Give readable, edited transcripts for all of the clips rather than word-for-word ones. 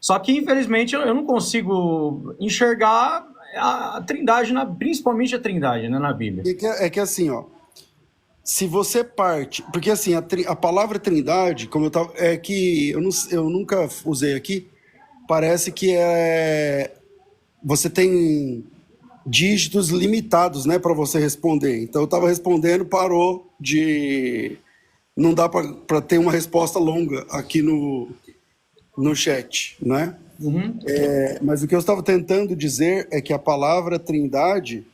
Só que, infelizmente, eu não consigo enxergar a Trindade, principalmente a Trindade, né, na Bíblia. É que assim, ó, se você parte. Porque assim, a palavra Trindade, como eu tava. É que eu nunca usei aqui, parece que você tem dígitos limitados, né, para você responder. Então eu estava respondendo, parou de. Não dá para ter uma resposta longa aqui no chat, né? Uhum. Mas o que eu estava tentando dizer é que a palavra Trindade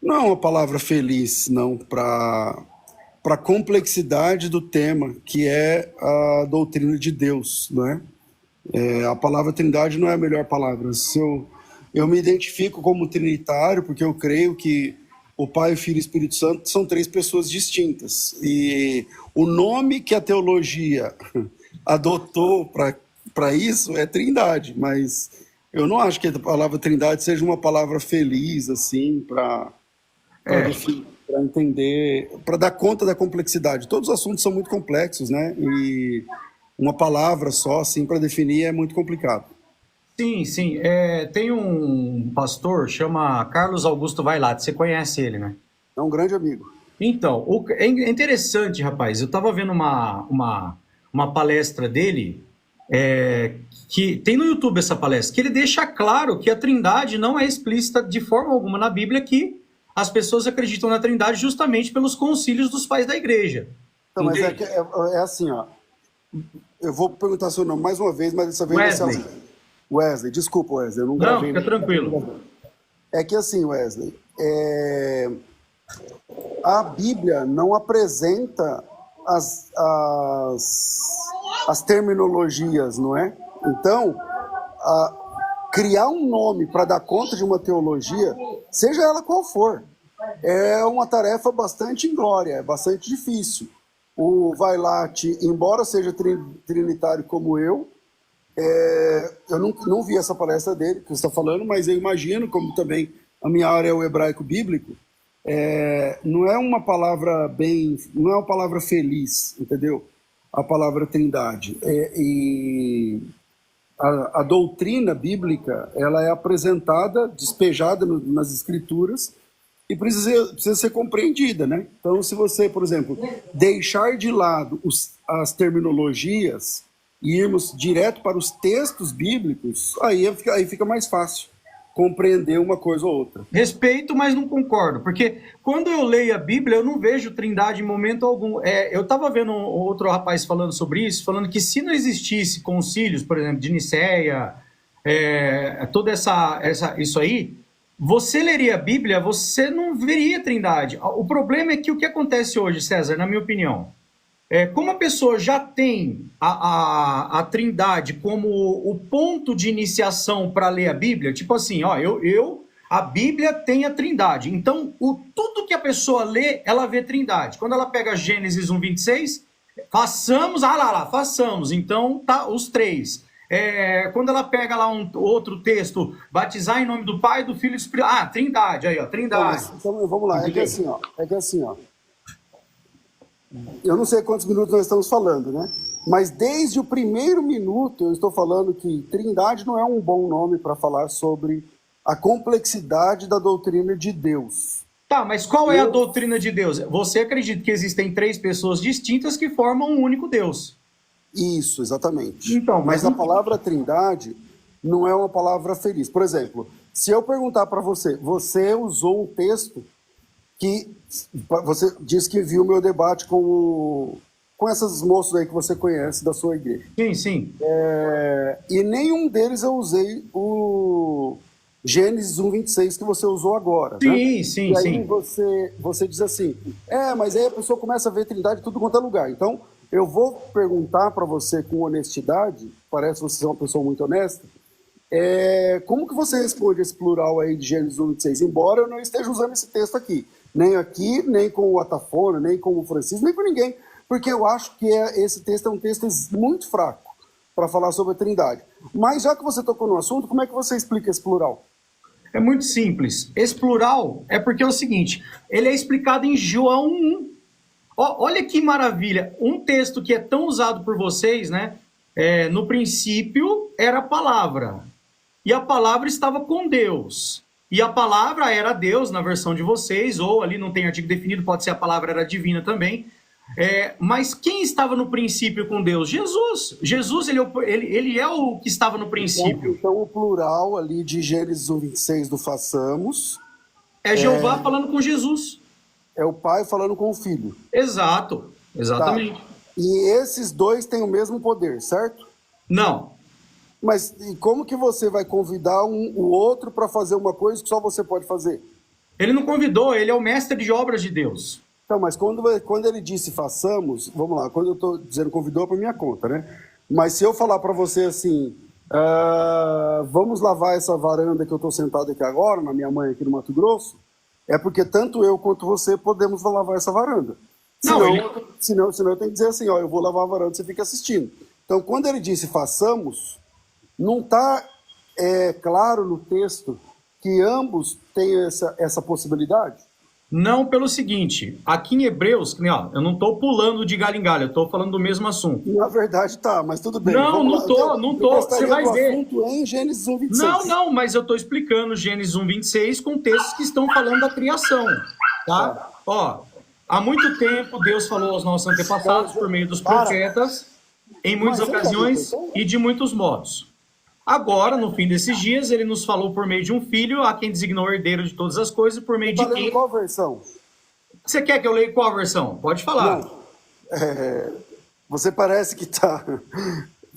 não é uma palavra feliz, não, para a complexidade do tema, que é a doutrina de Deus, não é? A palavra Trindade não é a melhor palavra. Eu me identifico como trinitário porque eu creio que o Pai, o Filho e o Espírito Santo são três pessoas distintas. E o nome que a teologia adotou para isso é Trindade, mas eu não acho que a palavra Trindade seja uma palavra feliz, assim, para É, entender, para dar conta da complexidade. Todos os assuntos são muito complexos, né? E uma palavra só, assim, para definir é muito complicado. sim, sim. Tem um pastor, chama Carlos Augusto Vailate, você conhece ele, né? É um grande amigo. Então, é interessante, rapaz. Eu estava vendo uma palestra dele, que tem no YouTube essa palestra, que ele deixa claro que a Trindade não é explícita de forma alguma na Bíblia, que as pessoas acreditam na Trindade justamente pelos concílios dos pais da igreja. Então, mas Entende? é assim, ó. Eu vou perguntar seu nome mais uma vez, mas dessa vez você é Wesley. Wesley. Desculpa, Wesley, eu não Não, gravei. fica tranquilo. É que assim, Wesley, a Bíblia não apresenta as terminologias, não é? Então, criar um nome para dar conta de uma teologia, seja ela qual for, é uma tarefa bastante inglória, é bastante difícil. O Vailate, embora seja trinitário como eu não vi essa palestra dele que você está falando, mas eu imagino, como também a minha área é o hebraico bíblico, não é uma palavra não é uma palavra feliz, entendeu? A palavra Trindade. E a doutrina bíblica, ela é apresentada, despejada nas escrituras e precisa ser compreendida, né? Então, se você, por exemplo, deixar de lado as terminologias e irmos direto para os textos bíblicos, aí fica mais fácil compreender uma coisa ou outra. Respeito, mas não concordo, porque quando eu leio a Bíblia, eu não vejo Trindade em momento algum. Eu estava vendo outro rapaz falando sobre isso, falando que se não existisse concílios, por exemplo, de Nicéia, toda isso aí, você leria a Bíblia, você não veria Trindade. O problema é que o que acontece hoje, César, na minha opinião, como a pessoa já tem a Trindade como o ponto de iniciação para ler a Bíblia, tipo assim, ó, a Bíblia tem a Trindade. Então, tudo que a pessoa lê, ela vê Trindade. Quando ela pega Gênesis 1:26, façamos. Então, tá os três. Quando ela pega lá outro texto, batizar em nome do Pai, do Filho e do Espírito. Trindade, aí, ó, Trindade. Então, vamos lá, Entendeu? é que assim, ó, eu não sei quantos minutos nós estamos falando, né? Mas desde o primeiro minuto eu estou falando que Trindade não é um bom nome para falar sobre a complexidade da doutrina de Deus. Tá, mas qual é a doutrina de Deus? Você acredita que existem três pessoas distintas que formam um único Deus? Isso, exatamente. Então, Mas a palavra Trindade não é uma palavra feliz. Por exemplo, se eu perguntar para você, você usou um texto que você disse que viu o meu debate com esses moços aí que você conhece da sua igreja. Sim, sim. E nenhum deles eu usei o Gênesis 1:26 que você usou agora, né? Sim, sim, E aí sim. você diz assim, mas aí a pessoa começa a ver Trindade em tudo quanto é lugar. Então, eu vou perguntar para você com honestidade, parece você ser uma pessoa muito honesta, como que você responde esse plural aí de Gênesis 1:26? Embora eu não esteja usando esse texto aqui, nem com o Atafona, nem com o Francisco, nem com ninguém, porque eu acho que esse texto é um texto muito fraco para falar sobre a Trindade. Mas já que você tocou no assunto, como é que você explica esse plural? É muito simples. Esse plural é porque é o seguinte, ele é explicado em João 1. Olha que maravilha, um texto que é tão usado por vocês, né? No princípio era a palavra, e a palavra estava com Deus. E a palavra era Deus, na versão de vocês, ou ali não tem artigo definido, pode ser a palavra era divina também. Mas quem estava no princípio com Deus? Jesus. Jesus, ele é o que estava no princípio. Então o plural ali de Gênesis 1:26 do façamos É Jeová falando com Jesus. é o pai falando com o filho. Exato, exatamente. Tá. E esses dois têm o mesmo poder, certo? Não, Mas e como que você vai convidar o outro para fazer uma coisa que só você pode fazer? ele não convidou, ele é o mestre de obras de Deus. Então, mas quando ele disse façamos, vamos lá, quando eu estou dizendo convidou para minha conta, né? Mas se eu falar para você assim, vamos lavar essa varanda que eu estou sentado aqui agora, na minha mãe aqui no Mato Grosso, é porque tanto eu quanto você podemos lavar essa varanda. Senão eu tenho que dizer assim, ó, eu vou lavar a varanda, você fica assistindo. Então, quando ele disse façamos, não está claro no texto que ambos têm essa possibilidade? Não pelo seguinte, aqui em Hebreus, eu não estou pulando de galho em galho, eu estou falando do mesmo assunto. Na verdade tá, mas tudo bem. Não tô, você vai ver. Assunto em Gênesis 1:26. Não, mas eu estou explicando Gênesis 1:26 com textos que estão falando da criação, tá? Ó, há muito tempo Deus falou aos nossos antepassados por meio dos profetas, em muitas ocasiões e de muitos modos. Agora, no fim desses dias, ele nos falou por meio de um filho, a quem designou herdeiro de todas as coisas, por meio de quem... Qual versão? Você quer que eu leia qual versão? Pode falar. Não. Você parece que tá...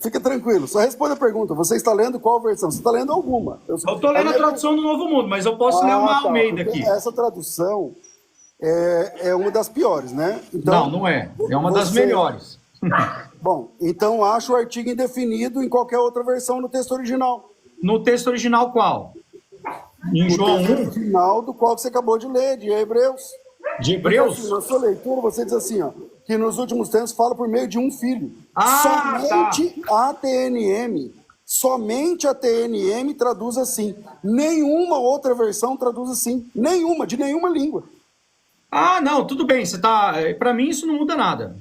Fica tranquilo, só responda a pergunta. Você está lendo qual versão? Você está lendo alguma? Eu estou lendo a tradução do Novo Mundo, mas eu posso ler uma Almeida aqui. Essa tradução é uma das piores, né? Então, não é. É uma das melhores. Bom, então acha o artigo indefinido em qualquer outra versão no texto original. No texto original qual? Em João 1? No texto original do qual você acabou de ler, de Hebreus. De Hebreus? Porque, assim, na sua leitura você diz assim, ó, que nos últimos tempos fala por meio de um filho. Somente a TNM traduz assim. Nenhuma outra versão traduz assim. Nenhuma, de nenhuma língua. Não, tudo bem. Você tá. Para mim isso não muda nada.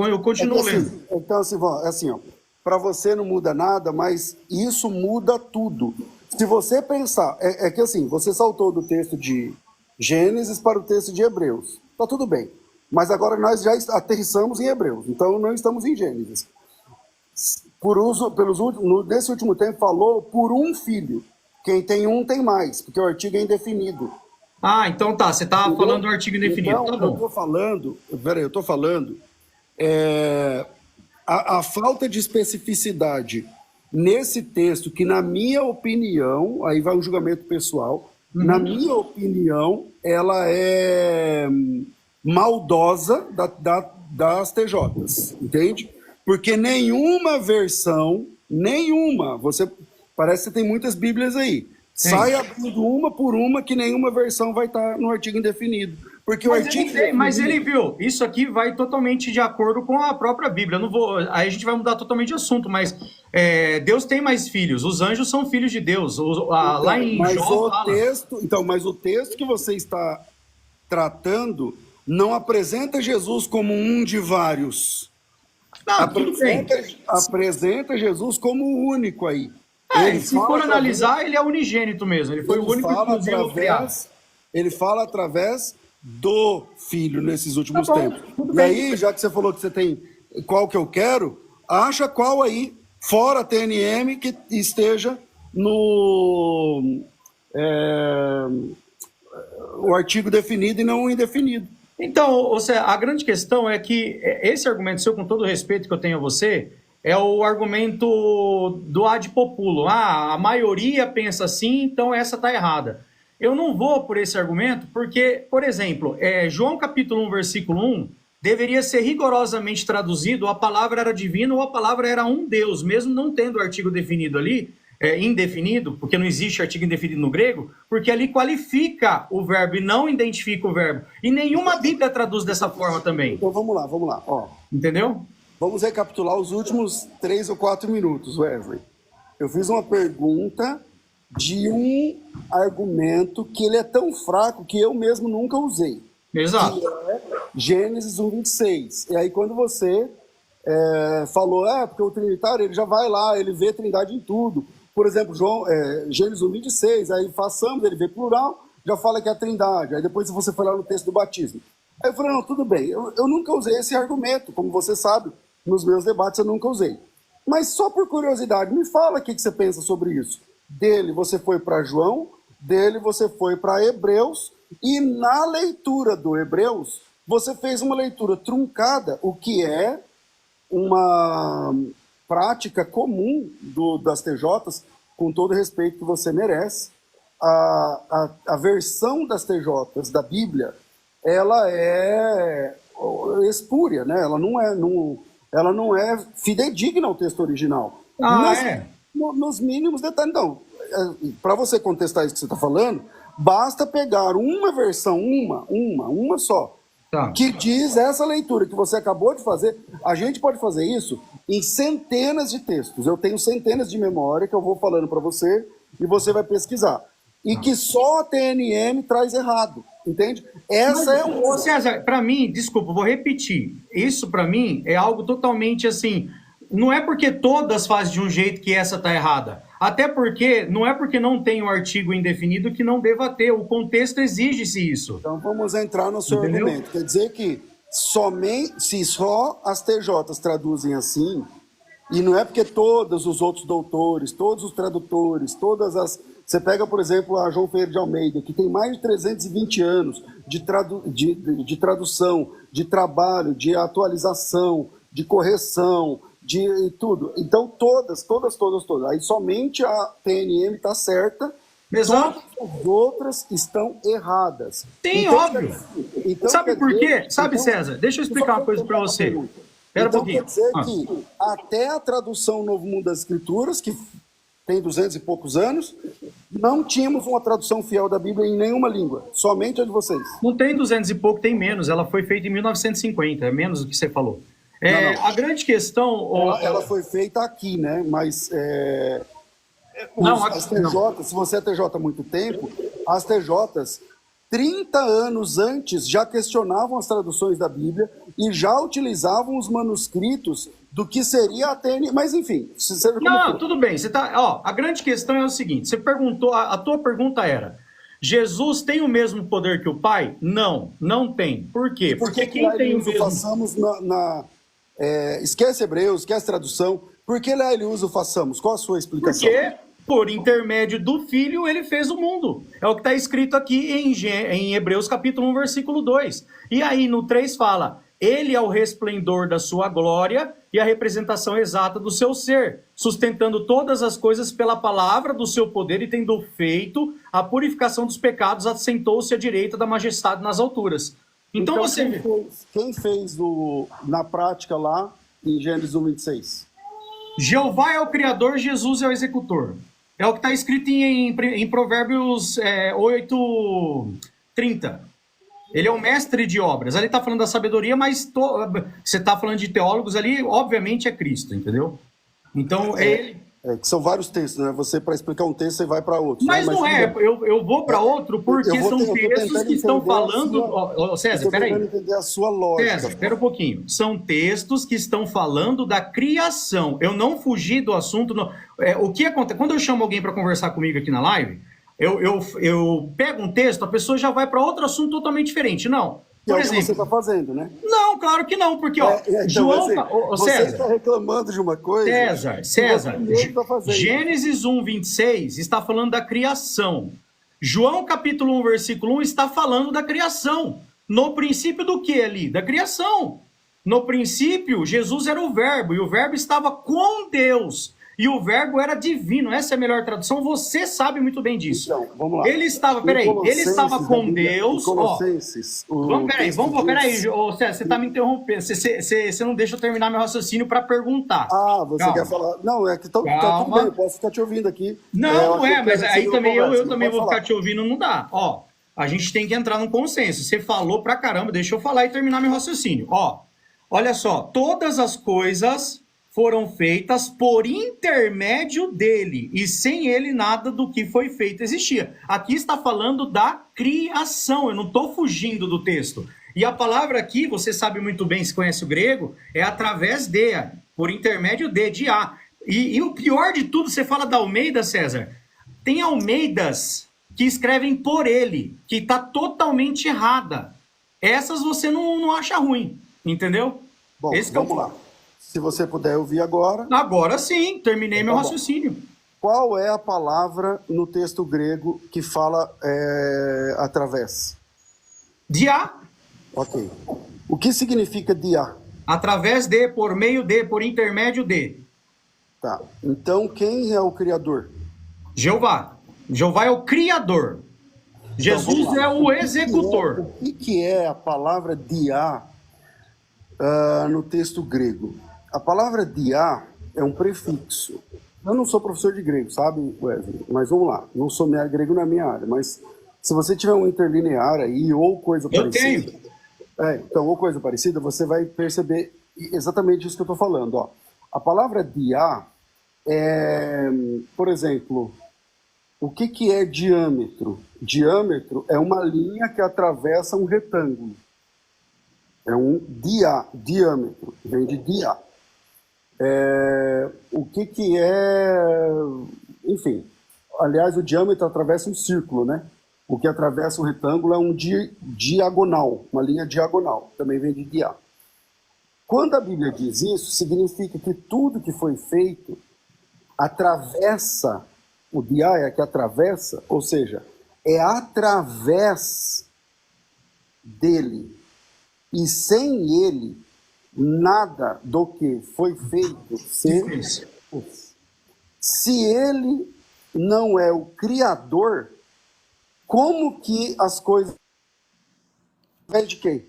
Eu continuo lendo. Então, assim, ó, para você não muda nada, mas isso muda tudo. Se você pensar, é que assim, você saltou do texto de Gênesis para o texto de Hebreus. Tá tudo bem. Mas agora nós já aterrissamos em Hebreus, então não estamos em Gênesis. Nesse último tempo falou por um filho. Quem tem um tem mais, porque o artigo é indefinido. Então tá, você tá falando do artigo indefinido. Então, tá bom. Eu tô falando a falta de especificidade nesse texto, que na minha opinião, aí vai um julgamento pessoal, na minha opinião, ela é maldosa das TJs, entende? Porque nenhuma versão, parece que você tem muitas bíblias aí, Sim. Sai abrindo uma por uma que nenhuma versão vai estar no artigo indefinido. Porque mas ele viu, isso aqui vai totalmente de acordo com a própria Bíblia. Eu não vou, aí a gente vai mudar totalmente de assunto, mas Deus tem mais filhos, os anjos são filhos de Deus. Lá em João mas o texto que você está tratando não apresenta Jesus como um de vários. Apresenta Jesus como o único aí. Se for analisar, ele é unigênito mesmo. Ele foi o único que criado. Ele fala através do Filho nesses últimos tempos. E aí, já que você falou que você tem qual que eu quero, acha qual aí, fora a TNM, que esteja no o artigo definido e não o indefinido. Então, a grande questão é que esse argumento seu, com todo o respeito que eu tenho a você, é o argumento do ad populo. A maioria pensa assim, então essa está errada. Eu não vou por esse argumento porque, por exemplo, João capítulo 1, versículo 1, deveria ser rigorosamente traduzido: a palavra era divina ou a palavra era um Deus, mesmo não tendo o artigo definido ali, indefinido, porque não existe artigo indefinido no grego, porque ali qualifica o verbo e não identifica o verbo. E nenhuma Bíblia traduz dessa forma também. Então vamos lá. Ó. Entendeu? Vamos recapitular os últimos 3 ou 4 minutos, Wesley. Eu fiz uma pergunta de um argumento que ele é tão fraco que eu mesmo nunca usei. Exato. Que é Gênesis 1:26. E aí quando você falou, porque o trinitário ele já vai lá, ele vê trindade em tudo. Por exemplo, Gênesis 1:26, aí façamos, ele vê plural, já fala que é a trindade. Aí depois você foi lá no texto do batismo. Aí eu falei, não, tudo bem, eu nunca usei esse argumento, como você sabe, nos meus debates eu nunca usei. Mas só por curiosidade, me fala o que você pensa sobre isso. Dele você foi para João, dele você foi para Hebreus, e na leitura do Hebreus, você fez uma leitura truncada, o que é uma prática comum das TJs, com todo o respeito que você merece. A versão das TJs da Bíblia, ela é espúria, né? Ela não é fidedigna ao texto original. Nos mínimos detalhes. Então, para você contestar isso que você está falando, basta pegar uma versão, uma só, que diz essa leitura que você acabou de fazer. A gente pode fazer isso em centenas de textos. Eu tenho centenas de memória que eu vou falando para você e você vai pesquisar. E que só a TNM traz errado, entende? César, para mim, desculpa, vou repetir. Isso para mim é algo totalmente assim. Não é porque todas fazem de um jeito que essa tá errada. Até porque não é porque não tem um artigo indefinido que não deva ter. O contexto exige-se isso. Então vamos entrar no seu argumento. Quer dizer que se só as TJs traduzem assim, e não é porque todos os outros doutores, todos os tradutores, Você pega, por exemplo, a João Ferreira de Almeida, que tem mais de 320 anos de tradução, de trabalho, de atualização, de correção, de tudo. Então, todas. Aí somente a TNM está certa, exato. Todas as outras estão erradas. Sim, então, óbvio. Então, sabe por quê? Sabe, César? Deixa eu explicar uma coisa para você. Então, quer dizer que até a tradução Novo Mundo das Escrituras, que tem 200 e poucos anos, não tínhamos uma tradução fiel da Bíblia em nenhuma língua, somente a de vocês. Não tem 200 e pouco, tem menos. Ela foi feita em 1950, é menos do que você falou. Não. A grande questão... Ela foi feita aqui, né? Mas as TJs, se você é TJ há muito tempo, as TJs, 30 anos antes, já questionavam as traduções da Bíblia e já utilizavam os manuscritos do que seria a TNM. Mas, enfim... tudo bem. Você tá, a grande questão é o seguinte, você perguntou, a tua pergunta era, Jesus tem o mesmo poder que o Pai? Não, não tem. Por quê? Porque quem tem o mesmo... Façamos esquece Hebreus, esquece tradução. Por que lá ele usa o façamos? Qual a sua explicação? Porque, por intermédio do Filho, ele fez o mundo. É o que está escrito aqui em Hebreus capítulo 1, versículo 2. E aí no 3 fala, ele é o resplendor da sua glória e a representação exata do seu ser, sustentando todas as coisas pela palavra do seu poder e tendo feito a purificação dos pecados, assentou-se à direita da majestade nas alturas. Então você... Quem fez na prática lá em Gênesis 1:26? Jeová é o Criador, Jesus é o executor. É o que está escrito em Provérbios 8:30. Ele é o mestre de obras. Ali está falando da sabedoria, mas você está falando de teólogos ali, obviamente é Cristo, entendeu? Então, ele... que são vários textos, né? Você, para explicar um texto, você vai para outro. Mas não é, eu vou para outro porque são textos que estão falando... César, peraí. Eu estou tentando entender a sua lógica. César, espera um pouquinho. São textos que estão falando da criação. Eu não fugi do assunto. O que acontece? Quando eu chamo alguém para conversar comigo aqui na live, eu pego um texto, a pessoa já vai para outro assunto totalmente diferente. Não. Por exemplo, você está fazendo, né? Não, claro que não, porque, então, João... você César, está reclamando de uma coisa... César, Gênesis 1:26 está falando da criação. João capítulo 1, versículo 1 está falando da criação. No princípio do que ali? Da criação. No princípio, Jesus era o verbo, e o verbo estava com Deus. E o verbo era divino, essa é a melhor tradução, você sabe muito bem disso. Então, vamos lá. Ele estava com Deus... Peraí, César, você está me interrompendo, você não deixa eu terminar meu raciocínio para perguntar. Você quer falar... Não, é que tá tudo bem, eu posso ficar te ouvindo aqui. Não, mas aí também eu também vou ficar te ouvindo, não dá. A gente tem que entrar num consenso, você falou pra caramba, deixa eu falar e terminar meu raciocínio. Olha só, todas as coisas... foram feitas por intermédio dele, e sem ele nada do que foi feito existia. Aqui está falando da criação, eu não estou fugindo do texto. E a palavra aqui, você sabe muito bem, se conhece o grego, é através de, por intermédio de a. E o pior de tudo, você fala da Almeida, César, tem Almeidas que escrevem por ele, que está totalmente errada. Essas você não acha ruim, entendeu? Bom, Esse que é o vamos lá. ponto. Se você puder ouvir agora, Agora sim, terminei meu bom. raciocínio. Qual é a palavra no texto grego que fala através? Dia, Ok. O que significa dia? através de, por meio de, por intermédio de. Tá. Então, quem é o Criador? Jeová. Jeová é o criador. Jesus vamos lá. é o executor. O que é a palavra dia no texto grego? A palavra dia é um prefixo. Eu não sou professor de grego, sabe, Wesley? Mas vamos lá. Não sou grego na minha área, mas se você tiver um interlinear aí ou coisa Eu parecida... tenho. Então, ou coisa parecida, você vai perceber exatamente isso que eu estou falando. Ó. A palavra dia é, por exemplo, o que é diâmetro? Diâmetro é uma linha que atravessa um retângulo. É um diâmetro, vem de dia. O que é... Enfim, aliás, o diâmetro atravessa um círculo, né? O que atravessa um retângulo é um diagonal, uma linha diagonal, também vem de dia. Quando a Bíblia diz isso, significa que tudo que foi feito atravessa, o dia é que atravessa, ou seja, é através dele. E sem ele, nada do que foi feito se fez. Se ele não é o Criador, como que as coisas... de quem?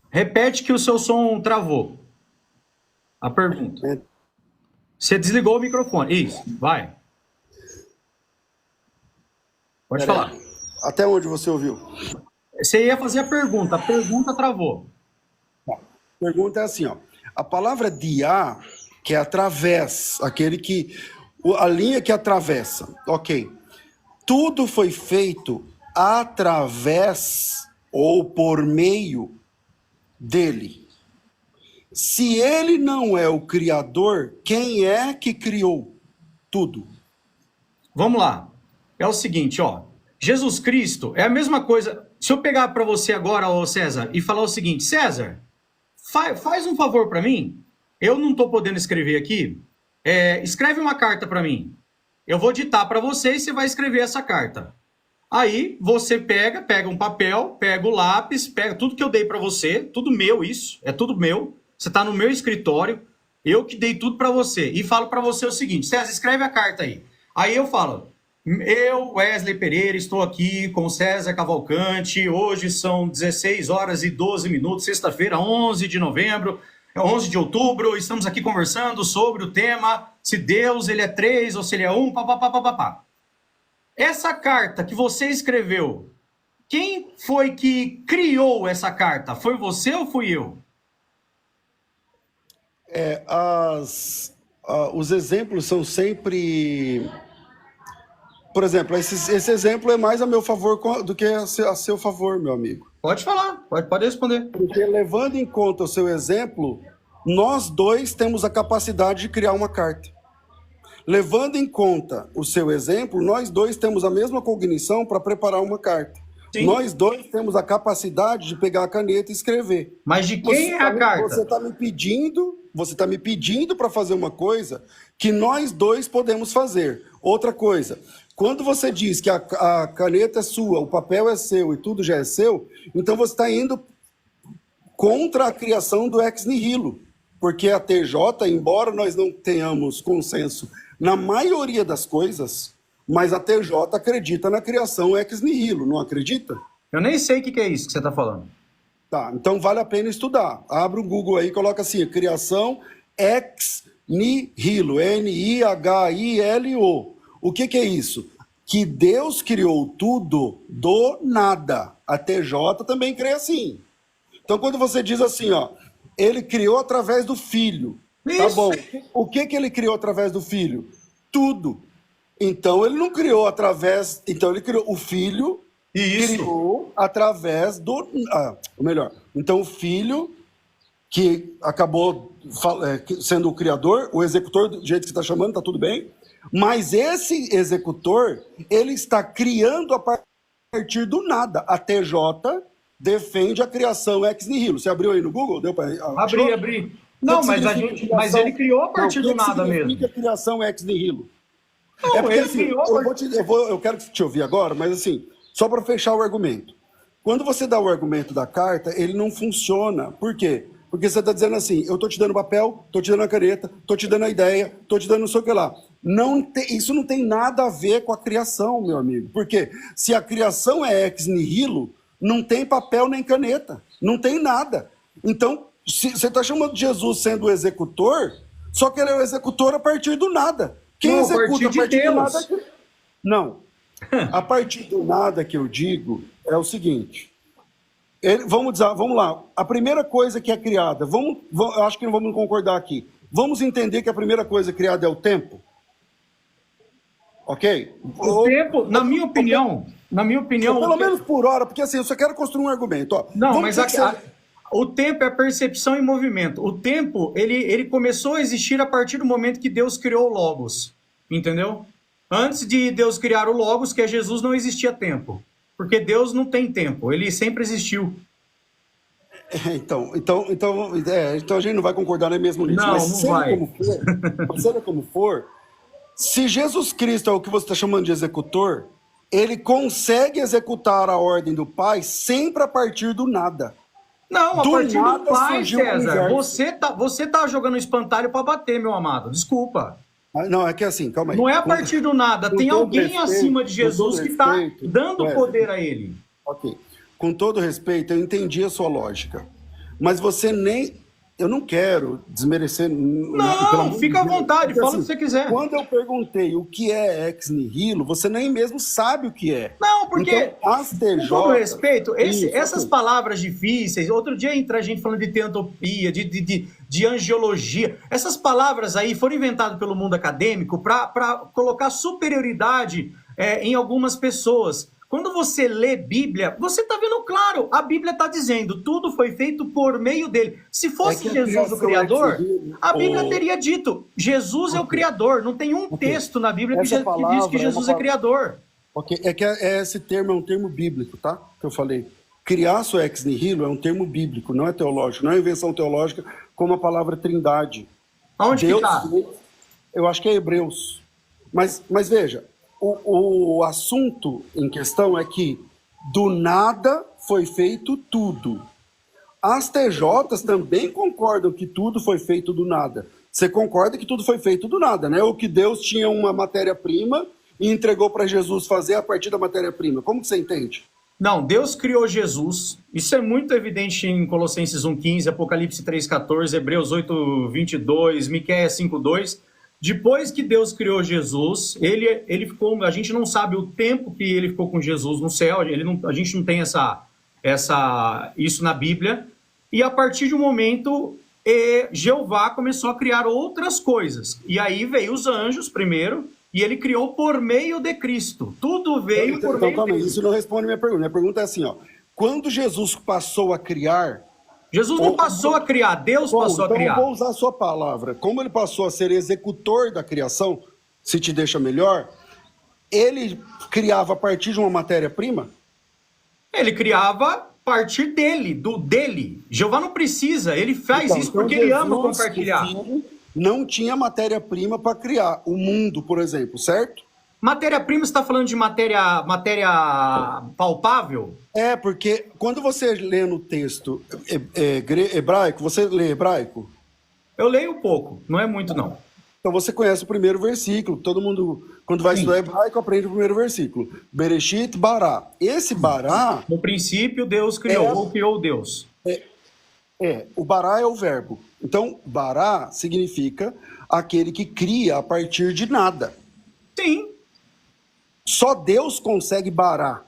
Repete que o seu som travou. A pergunta. Você desligou o microfone. Isso, vai. Pode falar. Até onde você ouviu? Você ia fazer a pergunta travou. A pergunta é assim, ó. A palavra dia, que é através, aquele que... a linha que atravessa, ok. Tudo foi feito através ou por meio dele. Se ele não é o Criador, quem é que criou tudo? Vamos lá. É o seguinte, ó. Jesus Cristo é a mesma coisa. Se eu pegar para você agora, ô César, e falar o seguinte, César, faz um favor para mim. Eu não estou podendo escrever aqui. Escreve uma carta para mim. Eu vou ditar para você e você vai escrever essa carta. Aí você pega um papel, pega o lápis, pega tudo que eu dei para você, tudo meu isso, é tudo meu. Você está no meu escritório, eu que dei tudo para você. E falo para você o seguinte, César, escreve a carta aí. Aí eu falo, eu, Wesley Pereira, estou aqui com César Cavalcante, hoje são 16 horas e 12 minutos, sexta-feira, 11 de novembro, 11 de outubro, estamos aqui conversando sobre o tema, se Deus ele é 3 ou se ele é 1, papapá. Essa carta que você escreveu, quem foi que criou essa carta? Foi você ou fui eu? Os exemplos são sempre... Por exemplo, esse exemplo é mais a meu favor do que a seu favor, meu amigo. Pode falar, pode responder. Porque levando em conta o seu exemplo, nós dois temos a capacidade de criar uma carta. Levando em conta o seu exemplo, nós dois temos a mesma cognição para preparar uma carta. Sim. Nós dois temos a capacidade de pegar a caneta e escrever. Mas de quem é a carta? Você está me pedindo para fazer uma coisa que nós dois podemos fazer. Outra coisa, quando você diz que a caneta é sua, o papel é seu e tudo já é seu, então você está indo contra a criação do ex nihilo. Porque a TJ, embora nós não tenhamos consenso na maioria das coisas, mas a TJ acredita na criação ex nihilo, não acredita? Eu nem sei o que é isso que você está falando. Tá, então vale a pena estudar. Abre o Google aí e coloca assim, criação ex nihilo, N-I-H-I-L-O. O que é isso? Que Deus criou tudo do nada. A TJ também crê assim. Então quando você diz assim, ó, ele criou através do Filho. Isso. Tá bom. O que ele criou através do Filho? Tudo. Então ele não criou através... Então ele criou o Filho Isso. Criou através do... ou melhor, então o filho que acabou sendo o criador, o executor, do jeito que você está chamando, está tudo bem, mas esse executor, ele está criando a partir do nada. A TJ defende a criação ex nihilo. Você abriu aí no Google? Deu para... Abri. Não, mas ele criou a partir do nada mesmo. O que significa criação ex nihilo? Não, é porque ele assim, criou... eu quero te ouvir agora, mas assim, só para fechar o argumento. Quando você dá o argumento da carta, ele não funciona. Por quê? Porque você está dizendo assim, eu estou te dando papel, estou te dando a caneta, estou te dando a ideia, estou te dando não sei o que lá. Isso não tem nada a ver com a criação, meu amigo. Porque se a criação é ex nihilo, não tem papel nem caneta, não tem nada. Então, você está chamando de Jesus sendo o executor, só que ele é o executor a partir do nada. Quem não, executa a partir do nada? Não. A partir do nada que eu digo é o seguinte... vamos lá. A primeira coisa que é criada, acho que não vamos concordar aqui. Vamos entender que a primeira coisa criada é o tempo? Ok? O tempo, na minha opinião... Pelo menos por hora, porque assim, eu só quero construir um argumento. Ó, não, mas o tempo é a percepção em movimento. O tempo, ele começou a existir a partir do momento que Deus criou o Logos. Entendeu? Antes de Deus criar o Logos, que é Jesus, não existia tempo. Porque Deus não tem tempo, ele sempre existiu. Então a gente não vai concordar nem mesmo nisso. Não, mas não vai. Seja como for, se Jesus Cristo é o que você está chamando de executor, ele consegue executar a ordem do Pai sempre a partir do nada. Não, a partir do Pai, César. Você tá jogando espantalho para bater, meu amado. Desculpa. Não, é que assim, calma aí. Não é a partir do nada. Tem alguém acima de Jesus que está dando poder a ele. Ok. Com todo respeito, eu entendi a sua lógica. Mas você nem... Eu não quero desmerecer... Não, fica à vontade, fala o que você quiser. Quando eu perguntei o que é ex nihilo, você nem mesmo sabe o que é. Não, porque... Então, as TJ... Com todo respeito, essas palavras difíceis... Outro dia entra a gente falando de teantopia, de angiologia. Essas palavras aí foram inventadas pelo mundo acadêmico para colocar superioridade em algumas pessoas. Quando você lê Bíblia, você está vendo claro, a Bíblia está dizendo, tudo foi feito por meio dele. Se fosse Jesus o Criador, a Bíblia teria dito, Jesus é o Criador. Não tem um texto na Bíblia que diz que Jesus é Criador. Ok, esse termo é um termo bíblico, tá? Que eu falei. Criaço ex nihilo é um termo bíblico, não é teológico, não é invenção teológica como a palavra trindade. Aonde que está? Eu acho que é Hebreus. Mas veja, o assunto em questão é que do nada foi feito tudo. As TJs também concordam que tudo foi feito do nada. Você concorda que tudo foi feito do nada, né? Ou que Deus tinha uma matéria-prima e entregou para Jesus fazer a partir da matéria-prima. Como que você entende? Não, Deus criou Jesus. Isso é muito evidente em Colossenses 1,15, Apocalipse 3,14, Hebreus 8,22, Miqueias 5,2. Depois que Deus criou Jesus, ele ficou... A gente não sabe o tempo que ele ficou com Jesus no céu, a gente não tem isso na Bíblia. E a partir de um momento, Jeová começou a criar outras coisas. E aí veio os anjos primeiro, e ele criou por meio de Cristo. Tudo veio por meio de Cristo. Isso não responde a minha pergunta. Minha pergunta é assim, ó. Quando Jesus passou a criar... Jesus não passou a criar, Deus passou a criar. Então eu vou usar a sua palavra. Como ele passou a ser executor da criação, se te deixa melhor, ele criava a partir de uma matéria-prima? Ele criava a partir dele. Jeová não precisa, ele faz isso porque ele ama compartilhar. Não tinha matéria-prima para criar o mundo, por exemplo, certo? Matéria-prima, você está falando de matéria palpável? Porque quando você lê no texto hebraico, você lê hebraico? Eu leio um pouco, não é muito não. Então você conhece o primeiro versículo, todo mundo, quando vai estudar hebraico, aprende o primeiro versículo. Bereshit Bará. Esse Bará... No princípio, Deus criou, criou Deus. O Bará é o verbo. Então, Bará significa aquele que cria a partir de nada. Sim. Só Deus consegue barar.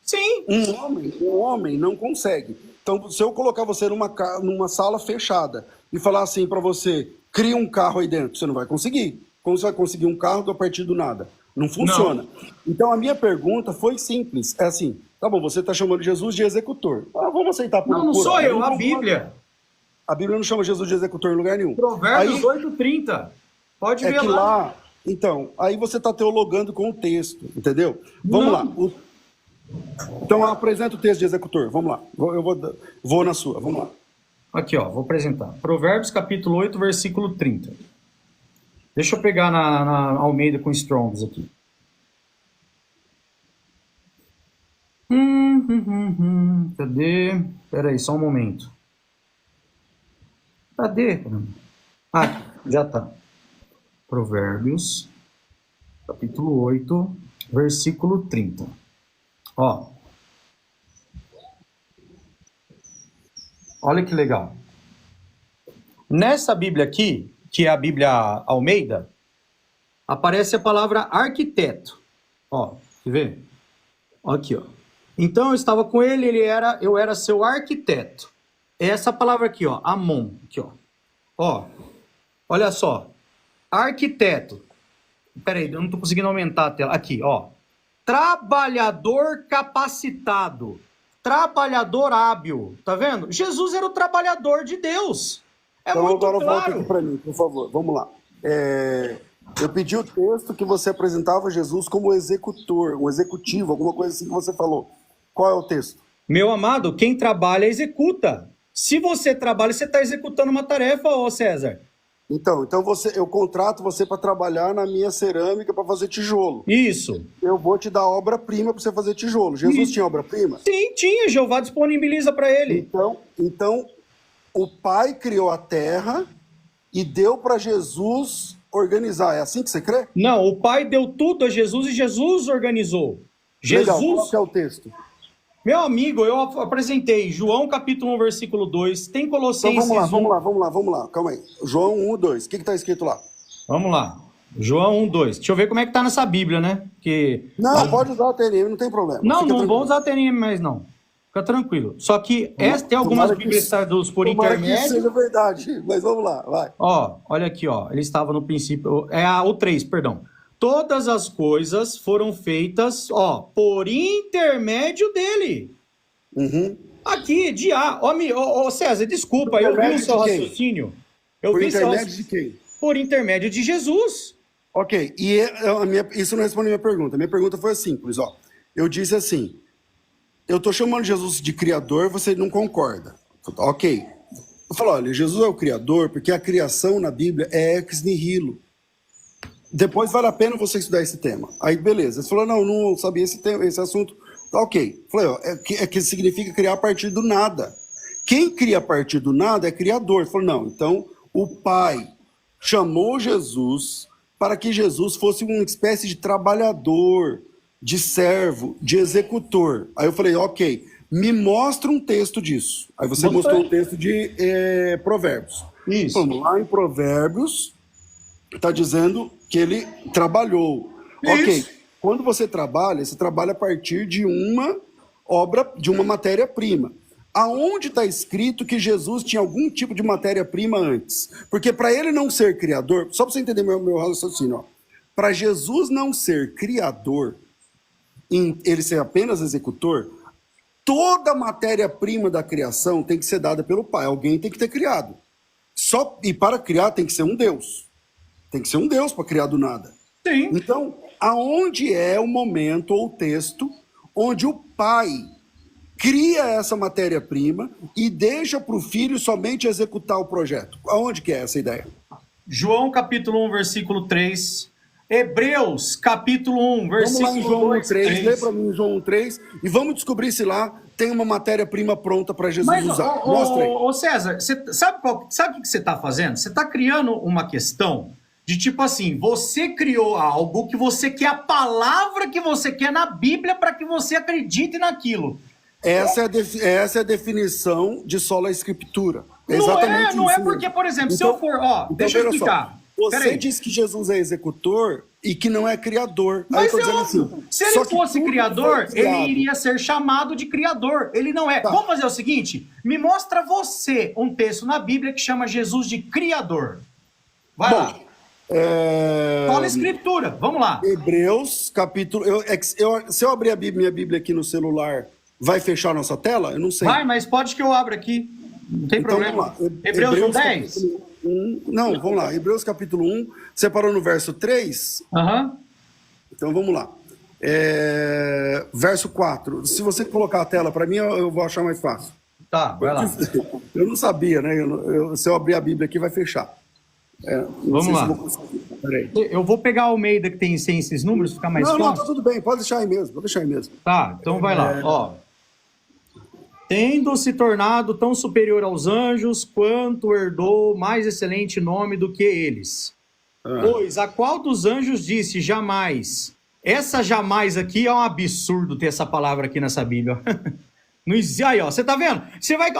Sim. Um homem não consegue. Então, se eu colocar você numa sala fechada e falar assim para você, cria um carro aí dentro, você não vai conseguir. Como você vai conseguir um carro a partir do nada? Não funciona. Então a minha pergunta foi simples. É assim, tá bom, você está chamando Jesus de executor. Ah, vamos aceitar por Não sou eu, a Bíblia. A Bíblia não chama Jesus de executor em lugar nenhum. Provérbios 8:30. Pode ver que lá. Então, aí você está teologando com o texto, entendeu? Vamos lá. Então apresenta o texto de executor. Vamos lá. Eu vou na sua. Vamos lá. Aqui, ó, vou apresentar. Provérbios capítulo 8, versículo 30. Deixa eu pegar na Almeida com Strongs aqui. Cadê? Espera aí, só um momento. Cadê? Ah, já tá. Provérbios, capítulo 8, versículo 30. Ó. Olha que legal. Nessa Bíblia aqui, que é a Bíblia Almeida, aparece a palavra arquiteto. Ó, quer ver? Aqui, ó. Então eu estava com ele, eu era seu arquiteto. Essa palavra aqui, ó, Amon, aqui, ó. Ó, olha só. Arquiteto. Peraí, eu não estou conseguindo aumentar a tela. Aqui, ó. Trabalhador capacitado. Trabalhador hábil. Tá vendo? Jesus era o trabalhador de Deus. Então muito agora claro. volta aqui para mim, por favor. Vamos lá. Eu pedi o texto que você apresentava Jesus como executor, um executivo, alguma coisa assim que você falou. Qual é o texto? Meu amado, quem trabalha, executa. Se você trabalha, você está executando uma tarefa, ô César. Então eu contrato você para trabalhar na minha cerâmica para fazer tijolo. Isso. Eu vou te dar obra-prima para você fazer tijolo. Jesus tinha obra-prima? Sim, tinha. Jeová disponibiliza para ele. Então, o Pai criou a terra e deu para Jesus organizar. É assim que você crê? Não, o Pai deu tudo a Jesus e Jesus organizou. Legal, Jesus... qual que é o texto? Meu amigo, eu apresentei João capítulo 1, versículo 2, tem Colossenses então, vamos lá, calma aí. João 1, 2, o que está escrito lá? Vamos lá, João 1, 2. Deixa eu ver como é que tá nessa Bíblia, né? Não, pode usar a TNM, não tem problema. Não vou usar a TNM mais não. Fica tranquilo. Só que tem algumas Bíblias traduzidas por intermédio. Que seja verdade, mas vamos lá, vai. Ó, olha aqui, ó. Ele estava no princípio... o 3, perdão. Todas as coisas foram feitas, ó, por intermédio dele. Uhum. Aqui, Ó, César, desculpa, eu vi o seu raciocínio. Por intermédio de quem? Por intermédio de Jesus. Ok, e isso não responde a minha pergunta. Minha pergunta foi simples, ó. Eu disse assim, eu estou chamando Jesus de criador, você não concorda. Ok. Eu falo, olha, Jesus é o criador porque a criação na Bíblia é ex nihilo. Depois vale a pena você estudar esse tema. Aí, beleza. Você falou, não sabia esse assunto. Ok. Falei, ó, que significa criar a partir do nada. Quem cria a partir do nada é criador. Falei, não, então o Pai chamou Jesus para que Jesus fosse uma espécie de trabalhador, de servo, de executor. Aí eu falei, ok, me mostra um texto disso. Aí você mostrou um texto de Provérbios. Isso. Vamos lá em Provérbios, está dizendo que ele trabalhou. Isso. Ok, quando você trabalha a partir de uma obra, de uma matéria-prima. Aonde está escrito que Jesus tinha algum tipo de matéria-prima antes? Porque para ele não ser criador, só para você entender meu raciocínio, para Jesus não ser criador, ele ser apenas executor, toda a matéria-prima da criação tem que ser dada pelo Pai. Alguém tem que ter criado. E para criar tem que ser um Deus. Tem que ser um Deus para criar do nada. Sim. Então, aonde é o momento ou o texto onde o Pai cria essa matéria-prima e deixa para o filho somente executar o projeto? Aonde que é essa ideia? João capítulo 1, versículo 3. Hebreus capítulo 1, versículo 2. Vamos lá em João 1, 3. Lê para mim João 1, 3 e vamos descobrir se lá tem uma matéria-prima pronta para Jesus usar. Mostra aí. Ô César, sabe o que você está fazendo? Você está criando uma questão de tipo assim, você criou algo que você quer, a palavra que você quer na Bíblia para que você acredite naquilo. Essa é a definição de sola escritura. É exatamente não é porque, por exemplo, se eu for... deixa eu explicar. Você diz que Jesus é executor e que não é criador. Mas se ele fosse criador, ele iria ser chamado de criador. Ele não é. Tá. Vamos fazer o seguinte, me mostra você um texto na Bíblia que chama Jesus de criador. Vai lá. Fala a escritura, vamos lá. Hebreus, capítulo... se eu abrir minha Bíblia aqui no celular, vai fechar a nossa tela? Eu não sei. Vai, mas pode que eu abra aqui. Não tem Então, problema. vamos lá. Hebreus 10? Não, vamos lá. Hebreus capítulo 1, você parou no verso 3? Aham. Então vamos lá. Verso 4. Se você colocar a tela para mim, eu vou achar mais fácil. Tá, vai lá. Eu não sabia, né? Se eu abrir a Bíblia aqui, vai fechar. Vamos lá. Peraí. Eu vou pegar a Almeida que tem sem esses números, ficar mais fácil. Não, tá tudo bem. Pode deixar aí mesmo. Pode deixar aí mesmo. Tá, então vai lá. Ó. Tendo se tornado tão superior aos anjos, quanto herdou mais excelente nome do que eles. Pois a qual dos anjos disse jamais? Essa jamais aqui é um absurdo ter essa palavra aqui nessa Bíblia. Não existe. Aí, ó, você tá vendo? Você vai.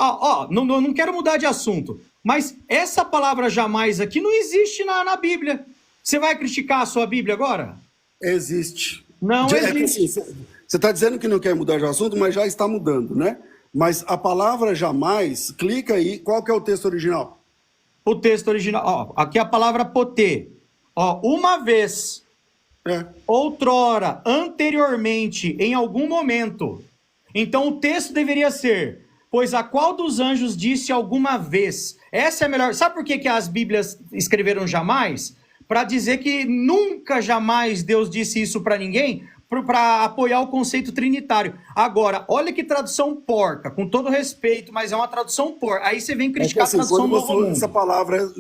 Não quero mudar de assunto, mas essa palavra jamais aqui não existe na Bíblia. Você vai criticar a sua Bíblia agora? Existe. Não existe. Assim, você está dizendo que não quer mudar de assunto, mas já está mudando, né? Mas a palavra jamais, clica aí, qual que é o texto original? O texto original, ó, aqui a palavra poter. Ó, uma vez, outrora, anteriormente, em algum momento. Então o texto deveria ser, pois a qual dos anjos disse alguma vez? Essa é a melhor. Sabe por que as Bíblias escreveram jamais? Para dizer que nunca, jamais Deus disse isso para ninguém, para apoiar o conceito trinitário. Agora, olha que tradução porca, com todo respeito, mas é uma tradução porca. Aí você vem criticar assim, a tradução quando do você usa essa palavra,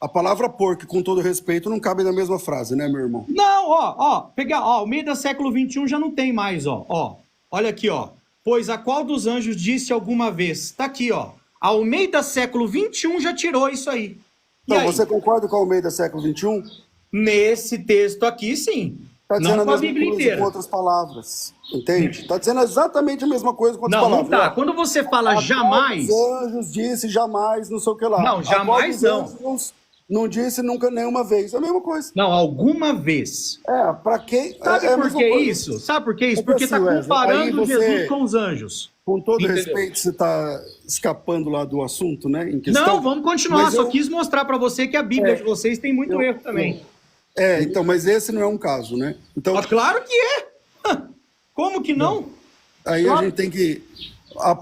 a palavra porca, com todo respeito, não cabe na mesma frase, né, meu irmão? Não, pegar, Almeida século XXI já não tem mais, ó. Olha aqui, ó. Pois a qual dos anjos disse alguma vez? Tá aqui, ó. Almeida século XXI já tirou isso aí. Então, você concorda com a Almeida século XXI? Nesse texto aqui, sim. Está dizendo não a com a mesma Bíblia coisa inteira. com outras palavras. Entende? Está dizendo exatamente a mesma coisa com outras palavras. Não tá. Quando você fala jamais... Os anjos disse jamais, não sei o que lá. Não, jamais não. Anjos não disse nunca nenhuma vez. É a mesma coisa. Não, alguma vez. Para quem... Sabe por que isso? Sabe por que isso? Porque está comparando Jesus com os anjos. Com todo respeito, você está escapando lá do assunto, né? Em questão. Não, vamos continuar. Só quis mostrar para você que a Bíblia de vocês tem muito erro também. Então, mas esse não é um caso, né? Então, claro que é! Como que não? Aí claro. A gente tem que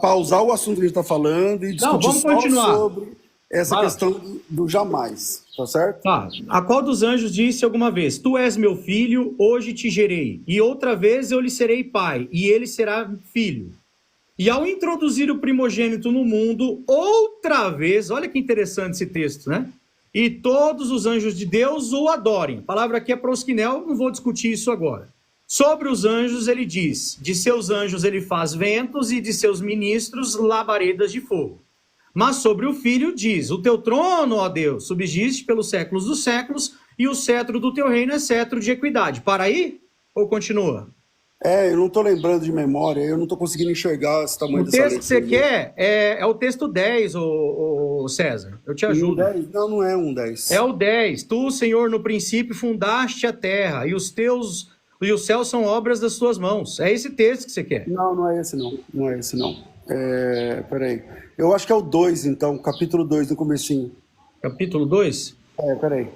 pausar o assunto que a gente está falando e discutir só sobre essa questão do jamais, tá certo? Tá. A qual dos anjos disse alguma vez, tu és meu filho, hoje te gerei, e outra vez eu lhe serei pai, e ele será filho. E ao introduzir o primogênito no mundo, outra vez, olha que interessante esse texto, né? E todos os anjos de Deus o adorem. A palavra aqui é proskinel, não vou discutir isso agora. Sobre os anjos ele diz, de seus anjos ele faz ventos e de seus ministros labaredas de fogo. Mas sobre o filho diz, o teu trono, ó Deus, subsiste pelos séculos dos séculos e o cetro do teu reino é cetro de equidade. Para aí ou continua? Eu não estou lembrando de memória, eu não estou conseguindo enxergar esse tamanho dessa letra. O texto que você quer é o texto 10, ô César. Eu te ajudo. 10? Não é um 10. É o 10. Tu, Senhor, no princípio fundaste a terra, e os céus são obras das tuas mãos. É esse texto que você quer. Não é esse não. Não é esse não. Peraí. Eu acho que é o 2, então, capítulo 2, no comecinho. Capítulo 2? Peraí.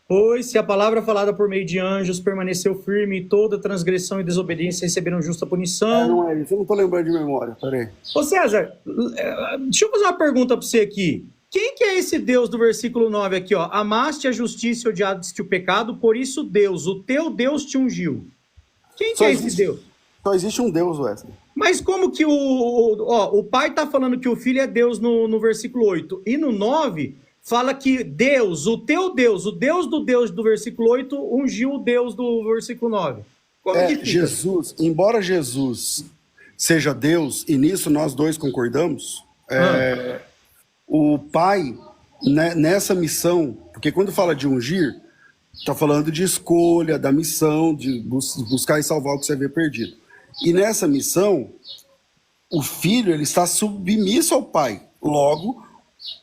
Pois, se a palavra falada por meio de anjos permaneceu firme, e toda transgressão e desobediência receberam justa punição. Não é isso, eu não estou lembrando de memória, peraí. Ô César, deixa eu fazer uma pergunta para você aqui. Quem que é esse Deus do versículo 9 aqui, ó? Amaste a justiça e odiaste o pecado, por isso Deus, o teu Deus te ungiu. Quem que é esse Deus? Só existe um Deus, Wesley. Mas como que o pai está falando que o filho é Deus no versículo 8, e no 9... fala que Deus, o teu Deus, o Deus do versículo 8, ungiu o Deus do versículo 9. Como que fica? Jesus, embora Jesus seja Deus, e nisso nós dois concordamos, o Pai, né, nessa missão, porque quando fala de ungir, está falando de escolha, da missão, de buscar e salvar o que você vê perdido. E nessa missão, o Filho ele está submisso ao Pai. Logo,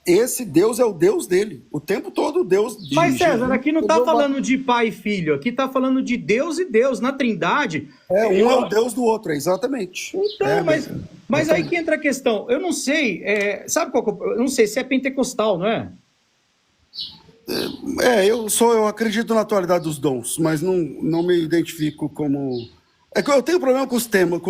esse Deus é o Deus dele. O tempo todo o Deus... Mas César, aqui não está falando de pai e filho. Aqui está falando de Deus e Deus. Na Trindade... Um é o Deus do outro, exatamente. Então, mas aí que entra a questão. Eu não sei... sabe qual que eu não sei se é pentecostal, não é? Eu acredito na atualidade dos dons, mas não me identifico como. É que eu tenho problema com os temas,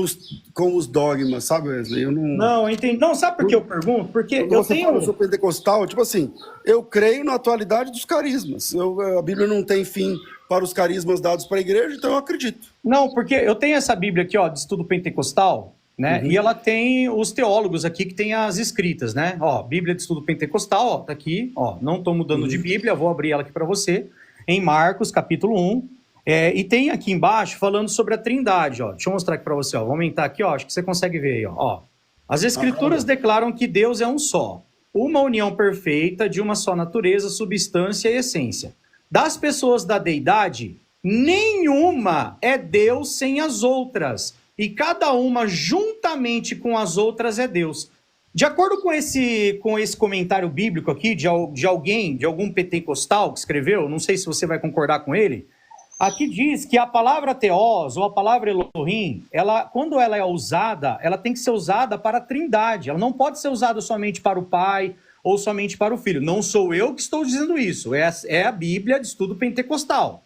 com os dogmas, sabe, Wesley? Eu não. Não, entendi. Não, sabe por que eu pergunto? Porque Quando eu você fala, eu tenho. sou pentecostal, tipo assim, eu creio na atualidade dos carismas. A Bíblia não tem fim para os carismas dados para a igreja, então eu acredito. Não, porque eu tenho essa Bíblia aqui, ó, de estudo pentecostal, né? E ela tem os teólogos aqui que tem as escritas, né? Ó, Bíblia de estudo pentecostal, ó, tá aqui, ó. Não tô mudando de Bíblia, vou abrir ela aqui para você. Em Marcos, capítulo 1. E tem aqui embaixo falando sobre a Trindade, ó. Deixa eu mostrar aqui para você, ó. Vou aumentar aqui, ó. Acho que você consegue ver aí, ó. As Escrituras declaram que Deus é um só, uma união perfeita de uma só natureza, substância e essência. Das pessoas da deidade, nenhuma é Deus sem as outras, e cada uma juntamente com as outras é Deus. De acordo com esse comentário bíblico aqui, de alguém, de algum pentecostal que escreveu, não sei se você vai concordar com ele, aqui diz que a palavra teós, ou a palavra Elohim, quando ela é usada, ela tem que ser usada para a Trindade. Ela não pode ser usada somente para o Pai ou somente para o Filho. Não sou eu que estou dizendo isso. É a Bíblia de estudo pentecostal.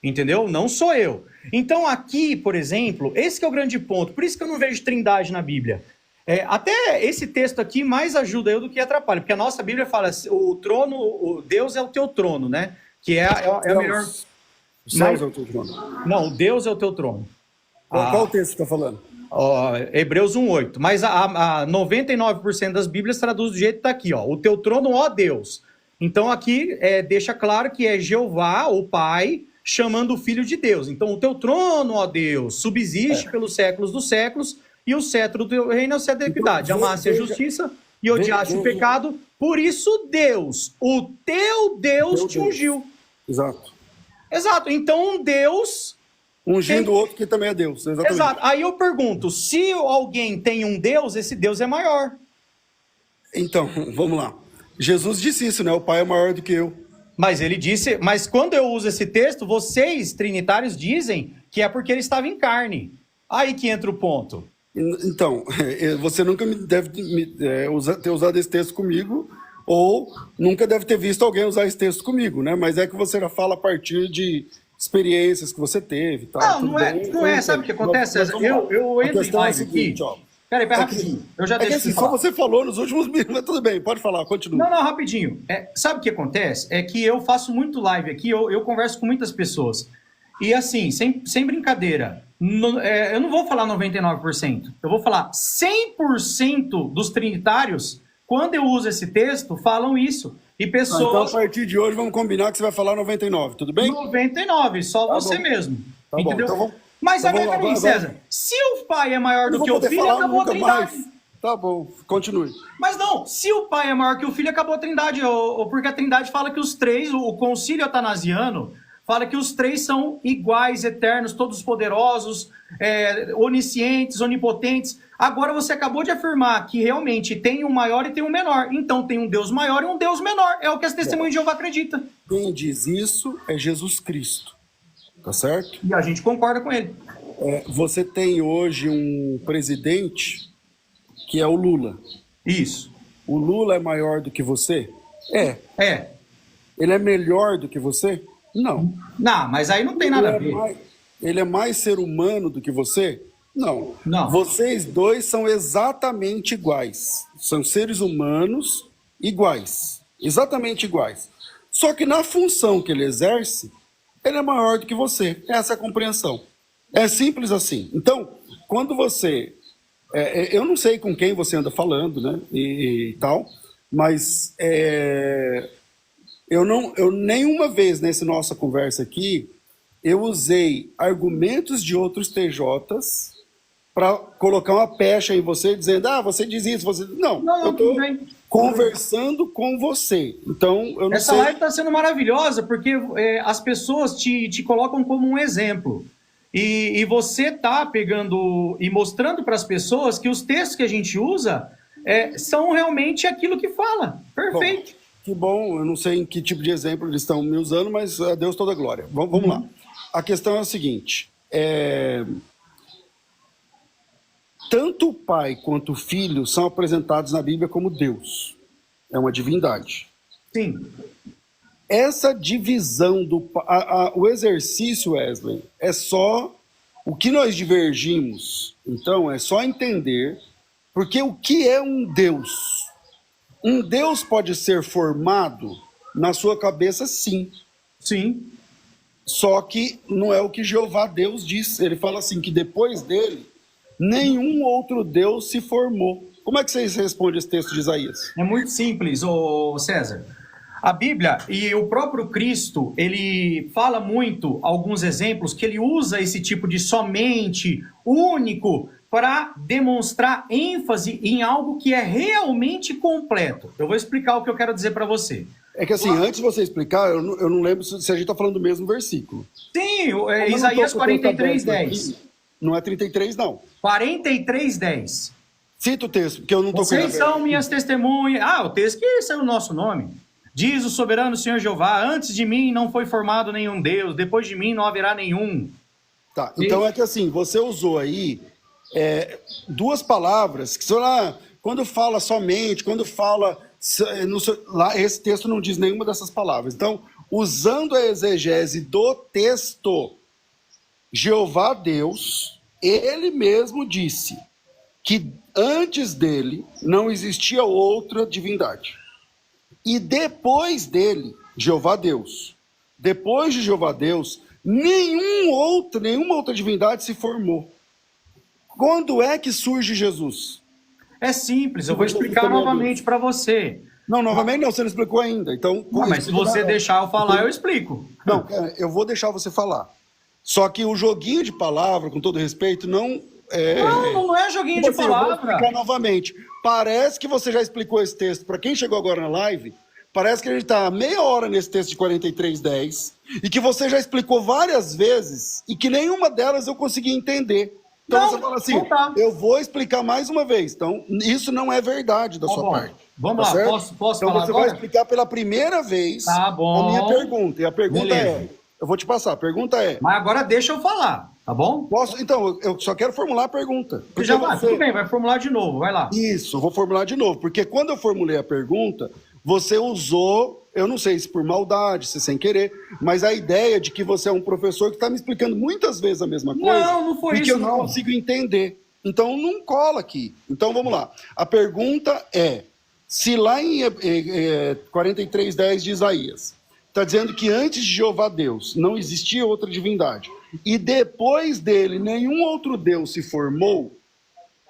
Entendeu? Não sou eu. Então aqui, por exemplo, esse que é o grande ponto. Por isso que eu não vejo Trindade na Bíblia. Até esse texto aqui mais ajuda eu do que atrapalha. Porque a nossa Bíblia fala, o trono, o Deus é o teu trono, né? Que é a melhor... O céu é o teu trono. Não, Deus é o teu trono. Qual texto você está falando? Hebreus 1:8. Mas a 99% das Bíblias traduz do jeito que está aqui, ó. O teu trono, ó Deus. Então aqui deixa claro que é Jeová, o Pai, chamando o Filho de Deus. Então o teu trono, ó Deus, subsiste pelos séculos dos séculos, e o cetro do teu reino é o cetro da equidade. Amasse a justiça e odiaste o pecado. Por isso Deus, o teu Deus, te ungiu. Exato. Então um Deus... ungindo o outro que também é Deus. Exatamente. Exato. Aí eu pergunto, se alguém tem um Deus, esse Deus é maior. Então, vamos lá. Jesus disse isso, né? O Pai é maior do que eu. Mas ele disse... Mas quando eu uso esse texto, vocês, trinitários, dizem que é porque ele estava em carne. Aí que entra o ponto. Então, você nunca deve ter usado esse texto comigo, ou nunca deve ter visto alguém usar esse texto comigo, né? Mas é que você já fala a partir de experiências que você teve. Tá? Não é. Sabe o que acontece, César? Eu entro em live aqui... Peraí, rapidinho. Eu já deixo assim, só você falou nos últimos minutos, mas tudo bem, pode falar, continua. Não, rapidinho. Sabe o que acontece? É que eu faço muito live aqui, eu converso com muitas pessoas. E assim, sem brincadeira, eu não vou falar 99%, eu vou falar 100% dos trinitários, quando eu uso esse texto, falam isso. E pessoas... Então, a partir de hoje, vamos combinar que você vai falar 99, tudo bem? 99, só tá você bom. Mesmo. Tá entendeu? Bom, então vamos... Mas sabe pra mim, César, se o pai é maior do que o filho, acabou a Trindade. Mais. Tá bom, continue. Mas não, se o pai é maior que o filho, acabou a Trindade. Porque a Trindade fala que os três, o concílio atanasiano, fala que os três são iguais, eternos, todos poderosos, oniscientes, onipotentes. Agora você acabou de afirmar que realmente tem um maior e tem um menor. Então tem um Deus maior e um Deus menor. É o que as testemunhas de Jeová acreditam. Quem diz isso é Jesus Cristo. Tá certo? E a gente concorda com ele. Você tem hoje um presidente que é o Lula. Isso. O Lula é maior do que você? É. Ele é melhor do que você? Não. Não, mas aí não tem nada a ver. Ele é mais ser humano do que você? Não. Não. Vocês dois são exatamente iguais. São seres humanos iguais. Exatamente iguais. Só que na função que ele exerce, ele é maior do que você. Essa é a compreensão. É simples assim. Então, quando você... eu não sei com quem você anda falando, né? E tal, mas eu nenhuma vez nessa nossa conversa aqui, eu usei argumentos de outros TJs para colocar uma pecha em você, dizendo, você diz isso, você... Não, eu estou conversando com você. Então, eu não sei... Essa live está sendo maravilhosa, porque as pessoas te colocam como um exemplo. E você está pegando e mostrando para as pessoas que os textos que a gente usa são realmente aquilo que fala. Perfeito. Bom, que bom, eu não sei em que tipo de exemplo eles estão me usando, mas a Deus toda a glória. Vamos lá. A questão é a seguinte, tanto o Pai quanto o Filho são apresentados na Bíblia como Deus. É uma divindade. Sim. essa divisão o exercício, Wesley, é só o que nós divergimos. Então, é só entender, porque o que é um Deus? Um Deus pode ser formado na sua cabeça, sim. Sim. Só que não é o que Jeová Deus diz. Ele fala assim, que depois dele, nenhum outro Deus se formou. Como é que vocês respondem esse texto de Isaías? É muito simples, ô César. A Bíblia e o próprio Cristo, ele fala muito, alguns exemplos, que ele usa esse tipo de somente, único, para demonstrar ênfase em algo que é realmente completo. Eu vou explicar o que eu quero dizer para você. É que assim, antes de você explicar, eu não lembro se a gente está falando do mesmo versículo. Sim, Isaías 43:10. Não é 33, não. 43:10. Cita o texto, porque eu não estou com ele Vocês são minhas testemunhas. Ah, o texto que saiu o nosso nome. Diz o soberano Senhor Jeová, antes de mim não foi formado nenhum Deus, depois de mim não haverá nenhum. Tá, então é que assim, você usou aí duas palavras, que lá, quando fala somente, quando fala... lá, esse texto não diz nenhuma dessas palavras. Então, usando a exegese do texto, Jeová Deus, ele mesmo disse que antes dele não existia outra divindade. E depois dele, Jeová Deus, depois de Jeová Deus, nenhuma outra divindade se formou. Quando é que surge Jesus? É simples, eu vou explicar novamente para você. Não, novamente não, você não explicou ainda. Então, mas se você deixar eu falar, eu explico. Não, eu vou deixar você falar. Só que o joguinho de palavra, com todo respeito, não é... Não é joguinho de palavra. Eu vou explicar novamente. Parece que você já explicou esse texto. Para quem chegou agora na live, parece que a gente está meia hora nesse texto de 43:10 e que você já explicou várias vezes e que nenhuma delas eu consegui entender. Então você fala assim, eu vou explicar mais uma vez. Então, isso não é verdade da sua parte. Vamos lá, posso então falar você agora? vai explicar pela primeira vez a minha pergunta. E a pergunta eu vou te passar, a pergunta é... Mas agora deixa eu falar, tá bom? Posso? Então, eu só quero formular a pergunta. Tudo bem, vai formular de novo, vai lá. Isso, vou formular de novo. Porque quando eu formulei a pergunta, você usou... Eu não sei se por maldade, se sem querer, mas a ideia de que você é um professor que está me explicando muitas vezes a mesma coisa. Não foi isso, e que eu não consigo entender. Então, não cola aqui. Então, vamos lá. A pergunta é, se lá em 43:10 de Isaías, está dizendo que antes de Jeová Deus não existia outra divindade, e depois dele nenhum outro Deus se formou,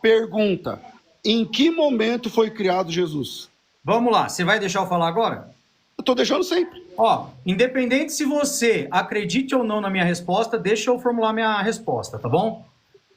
pergunta, em que momento foi criado Jesus? Vamos lá, você vai deixar eu falar agora? Eu tô deixando sempre. Ó, independente se você acredite ou não na minha resposta, deixa eu formular minha resposta, tá bom?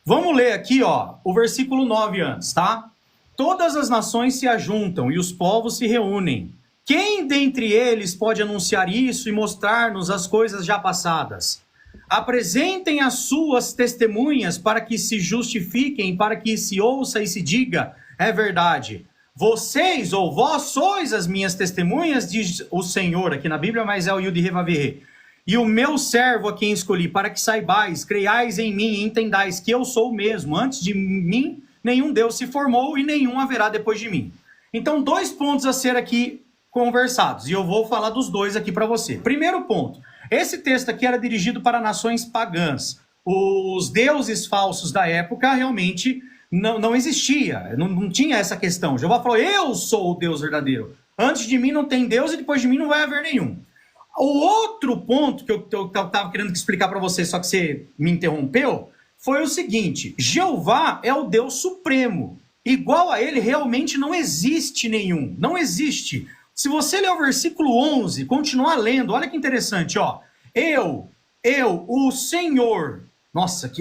Vamos ler aqui, ó, o versículo 9 antes, tá? Todas as nações se ajuntam e os povos se reúnem. Quem dentre eles pode anunciar isso e mostrar-nos as coisas já passadas? Apresentem as suas testemunhas para que se justifiquem, para que se ouça e se diga, é verdade. Vocês ou vós sois as minhas testemunhas, diz o Senhor, aqui na Bíblia, mas é o Yud Revaverê. E o meu servo a quem escolhi, para que saibais, creiais em mim e entendais que eu sou o mesmo. Antes de mim, nenhum Deus se formou e nenhum haverá depois de mim. Então, 2 pontos a ser aqui conversados, e eu vou falar dos 2 aqui para você. Primeiro ponto, esse texto aqui era dirigido para nações pagãs. Os deuses falsos da época realmente... Não existia, não tinha essa questão. Jeová falou, eu sou o Deus verdadeiro. Antes de mim não tem Deus e depois de mim não vai haver nenhum. O outro ponto que eu estava querendo explicar para você, só que você me interrompeu, foi o seguinte, Jeová é o Deus supremo. Igual a ele realmente não existe nenhum, não existe. Se você ler o versículo 11, continuar lendo, olha que interessante, ó. Eu, o Senhor, nossa,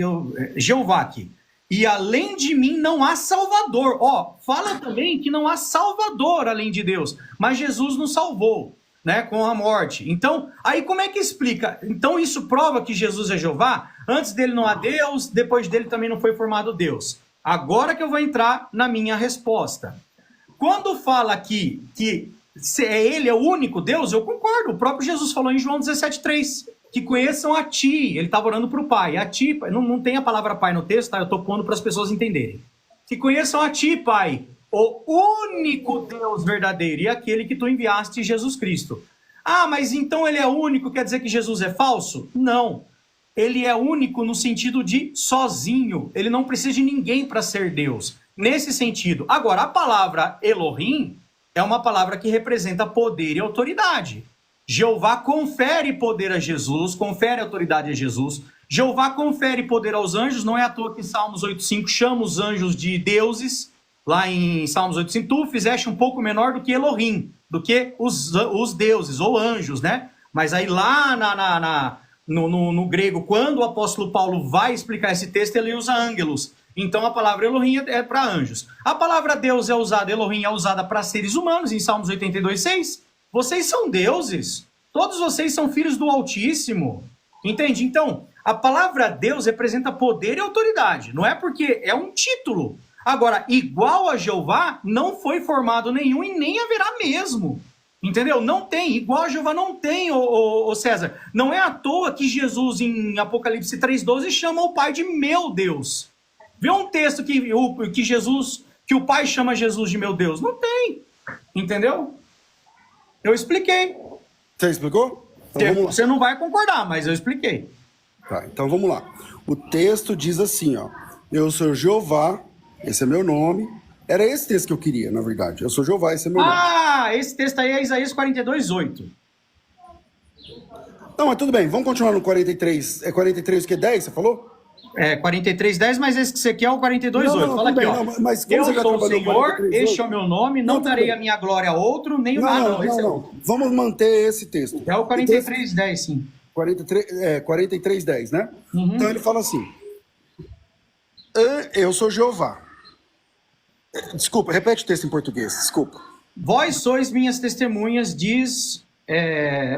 Jeová aqui. E além de mim não há Salvador. Ó, fala também que não há Salvador além de Deus. Mas Jesus nos salvou, né, com a morte. Então, aí como é que explica? Então isso prova que Jesus é Jeová? Antes dele não há Deus, depois dele também não foi formado Deus. Agora que eu vou entrar na minha resposta. Quando fala aqui que ele é o único Deus, eu concordo. O próprio Jesus falou em João 17:3. Que conheçam a ti, ele estava orando para o Pai, a ti, não tem a palavra Pai no texto, tá? Eu estou pondo para as pessoas entenderem. Que conheçam a ti, Pai, o único Deus verdadeiro e aquele que tu enviaste, Jesus Cristo. Ah, mas então ele é único, quer dizer que Jesus é falso? Não. Ele é único no sentido de sozinho. Ele não precisa de ninguém para ser Deus. Nesse sentido. Agora, a palavra Elohim é uma palavra que representa poder e autoridade. Jeová confere poder a Jesus, confere autoridade a Jesus. Jeová confere poder aos anjos. Não é à toa que Salmos 8,5 chama os anjos de deuses. Lá em Salmos 8,5, tu fizeste um pouco menor do que Elohim, do que os deuses ou anjos, né? Mas aí lá no grego, quando o apóstolo Paulo vai explicar esse texto, ele usa ângelos. Então a palavra Elohim é para anjos. A palavra Deus é usada, Elohim é usada para seres humanos, em Salmos 82,6. Vocês são deuses. Todos vocês são filhos do Altíssimo. Entende? Então, a palavra Deus representa poder e autoridade. Não é porque é um título. Agora, igual a Jeová, não foi formado nenhum e nem haverá mesmo. Entendeu? Não tem. Igual a Jeová não tem, ô César. Não é à toa que Jesus, em Apocalipse 3,12, chama o Pai de meu Deus. Vê um texto que o Pai chama Jesus de meu Deus. Não tem. Entendeu? Eu expliquei. Você explicou? Então, você não vai concordar, mas eu expliquei. Tá, então vamos lá. O texto diz assim, ó. Eu sou Jeová, esse é meu nome. Era esse texto que eu queria, na verdade. Eu sou Jeová, esse é meu nome. Ah, esse texto aí é Isaías 42:8. Não, mas tudo bem, vamos continuar no 43. É 43 o que? 10, você falou? É 43:10, mas esse que você quer é o 42:8. Fala aqui, bem, ó. Não, mas eu você já sou o Senhor, 43, este é o meu nome, não darei a minha glória a outro, nem o... Não. Vamos manter esse texto. É o 43:10, sim. 43:10, né? Uhum. Então ele fala assim, eu sou Jeová. Desculpa, repete o texto em português, desculpa. Vós sois minhas testemunhas, diz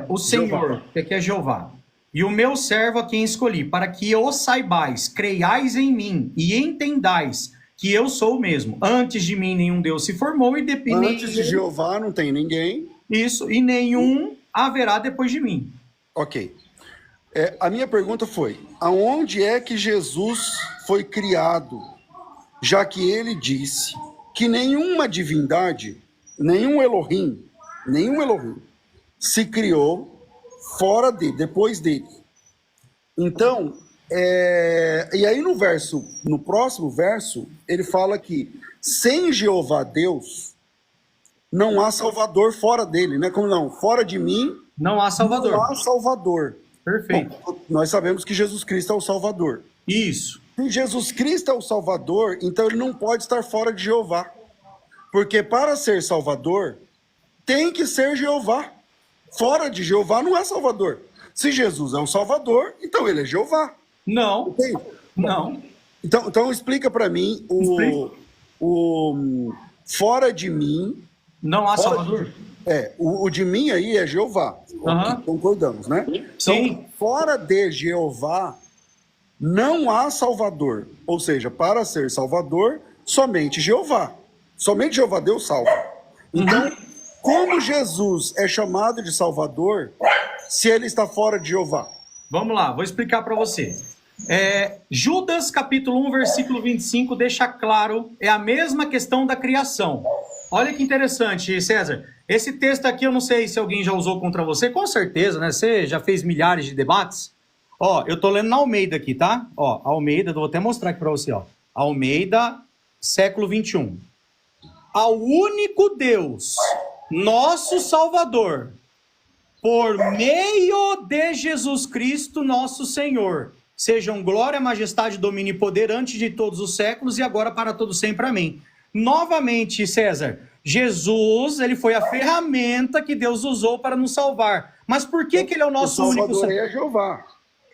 o Senhor, que é Jeová. E o meu servo a quem escolhi, para que o saibais, creiais em mim e entendais que eu sou o mesmo. Antes de mim nenhum Deus se formou e Antes de Jeová não tem ninguém. Isso, e nenhum haverá depois de mim. Ok. A minha pergunta foi, aonde é que Jesus foi criado? Já que ele disse que nenhuma divindade, nenhum Elohim, se criou fora dele, depois dele. Então, e aí no próximo verso, ele fala que sem Jeová Deus, não há Salvador fora dele, né? Como não? Fora de mim, não há Salvador. Não há Salvador. Perfeito. Bom, nós sabemos que Jesus Cristo é o Salvador. Isso. Se Jesus Cristo é o Salvador, então ele não pode estar fora de Jeová. Porque para ser Salvador, tem que ser Jeová. Fora de Jeová não é Salvador. Se Jesus é o Salvador, então ele é Jeová. Não. Entende? Não. Então explica para mim o fora de mim. Não há Salvador? O de mim aí é Jeová. Uhum. Concordamos, né? Sim. Então, fora de Jeová, não há Salvador. Ou seja, para ser Salvador, somente Jeová. Somente Jeová Deus salva. Então, como Jesus é chamado de Salvador, se ele está fora de Jeová? Vamos lá, vou explicar para você. Judas, capítulo 1, versículo 25, deixa claro, é a mesma questão da criação. Olha que interessante, César. Esse texto aqui, eu não sei se alguém já usou contra você, com certeza, né? Você já fez milhares de debates. Ó, eu tô lendo na Almeida aqui, tá? Ó, Almeida, vou até mostrar aqui para você, ó. Almeida, século 21. Ao único Deus, nosso Salvador, por meio de Jesus Cristo, nosso Senhor, sejam glória, majestade, domínio e poder antes de todos os séculos e agora para todo sempre. Amém. Novamente, César, Jesus, ele foi a ferramenta que Deus usou para nos salvar. Mas por que ele é o nosso único Salvador? É Jeová.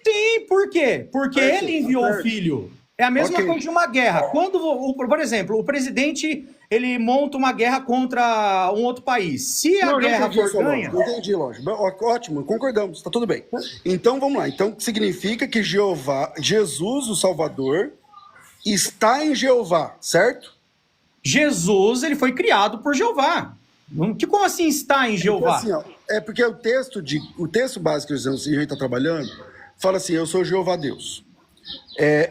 Sim, por quê? Porque ele enviou o filho. É a mesma coisa de uma guerra. Quando, por exemplo, o presidente ele monta uma guerra contra um outro país. Se a guerra for ganha... Entendi, lógico. Ótimo, concordamos, está tudo bem. Então, vamos lá. Então, significa que Jesus, o Salvador, está em Jeová, certo? Jesus, ele foi criado por Jeová. Como assim está em Jeová? Assim, ó, porque o texto básico que a gente está trabalhando fala assim, eu sou Jeová Deus.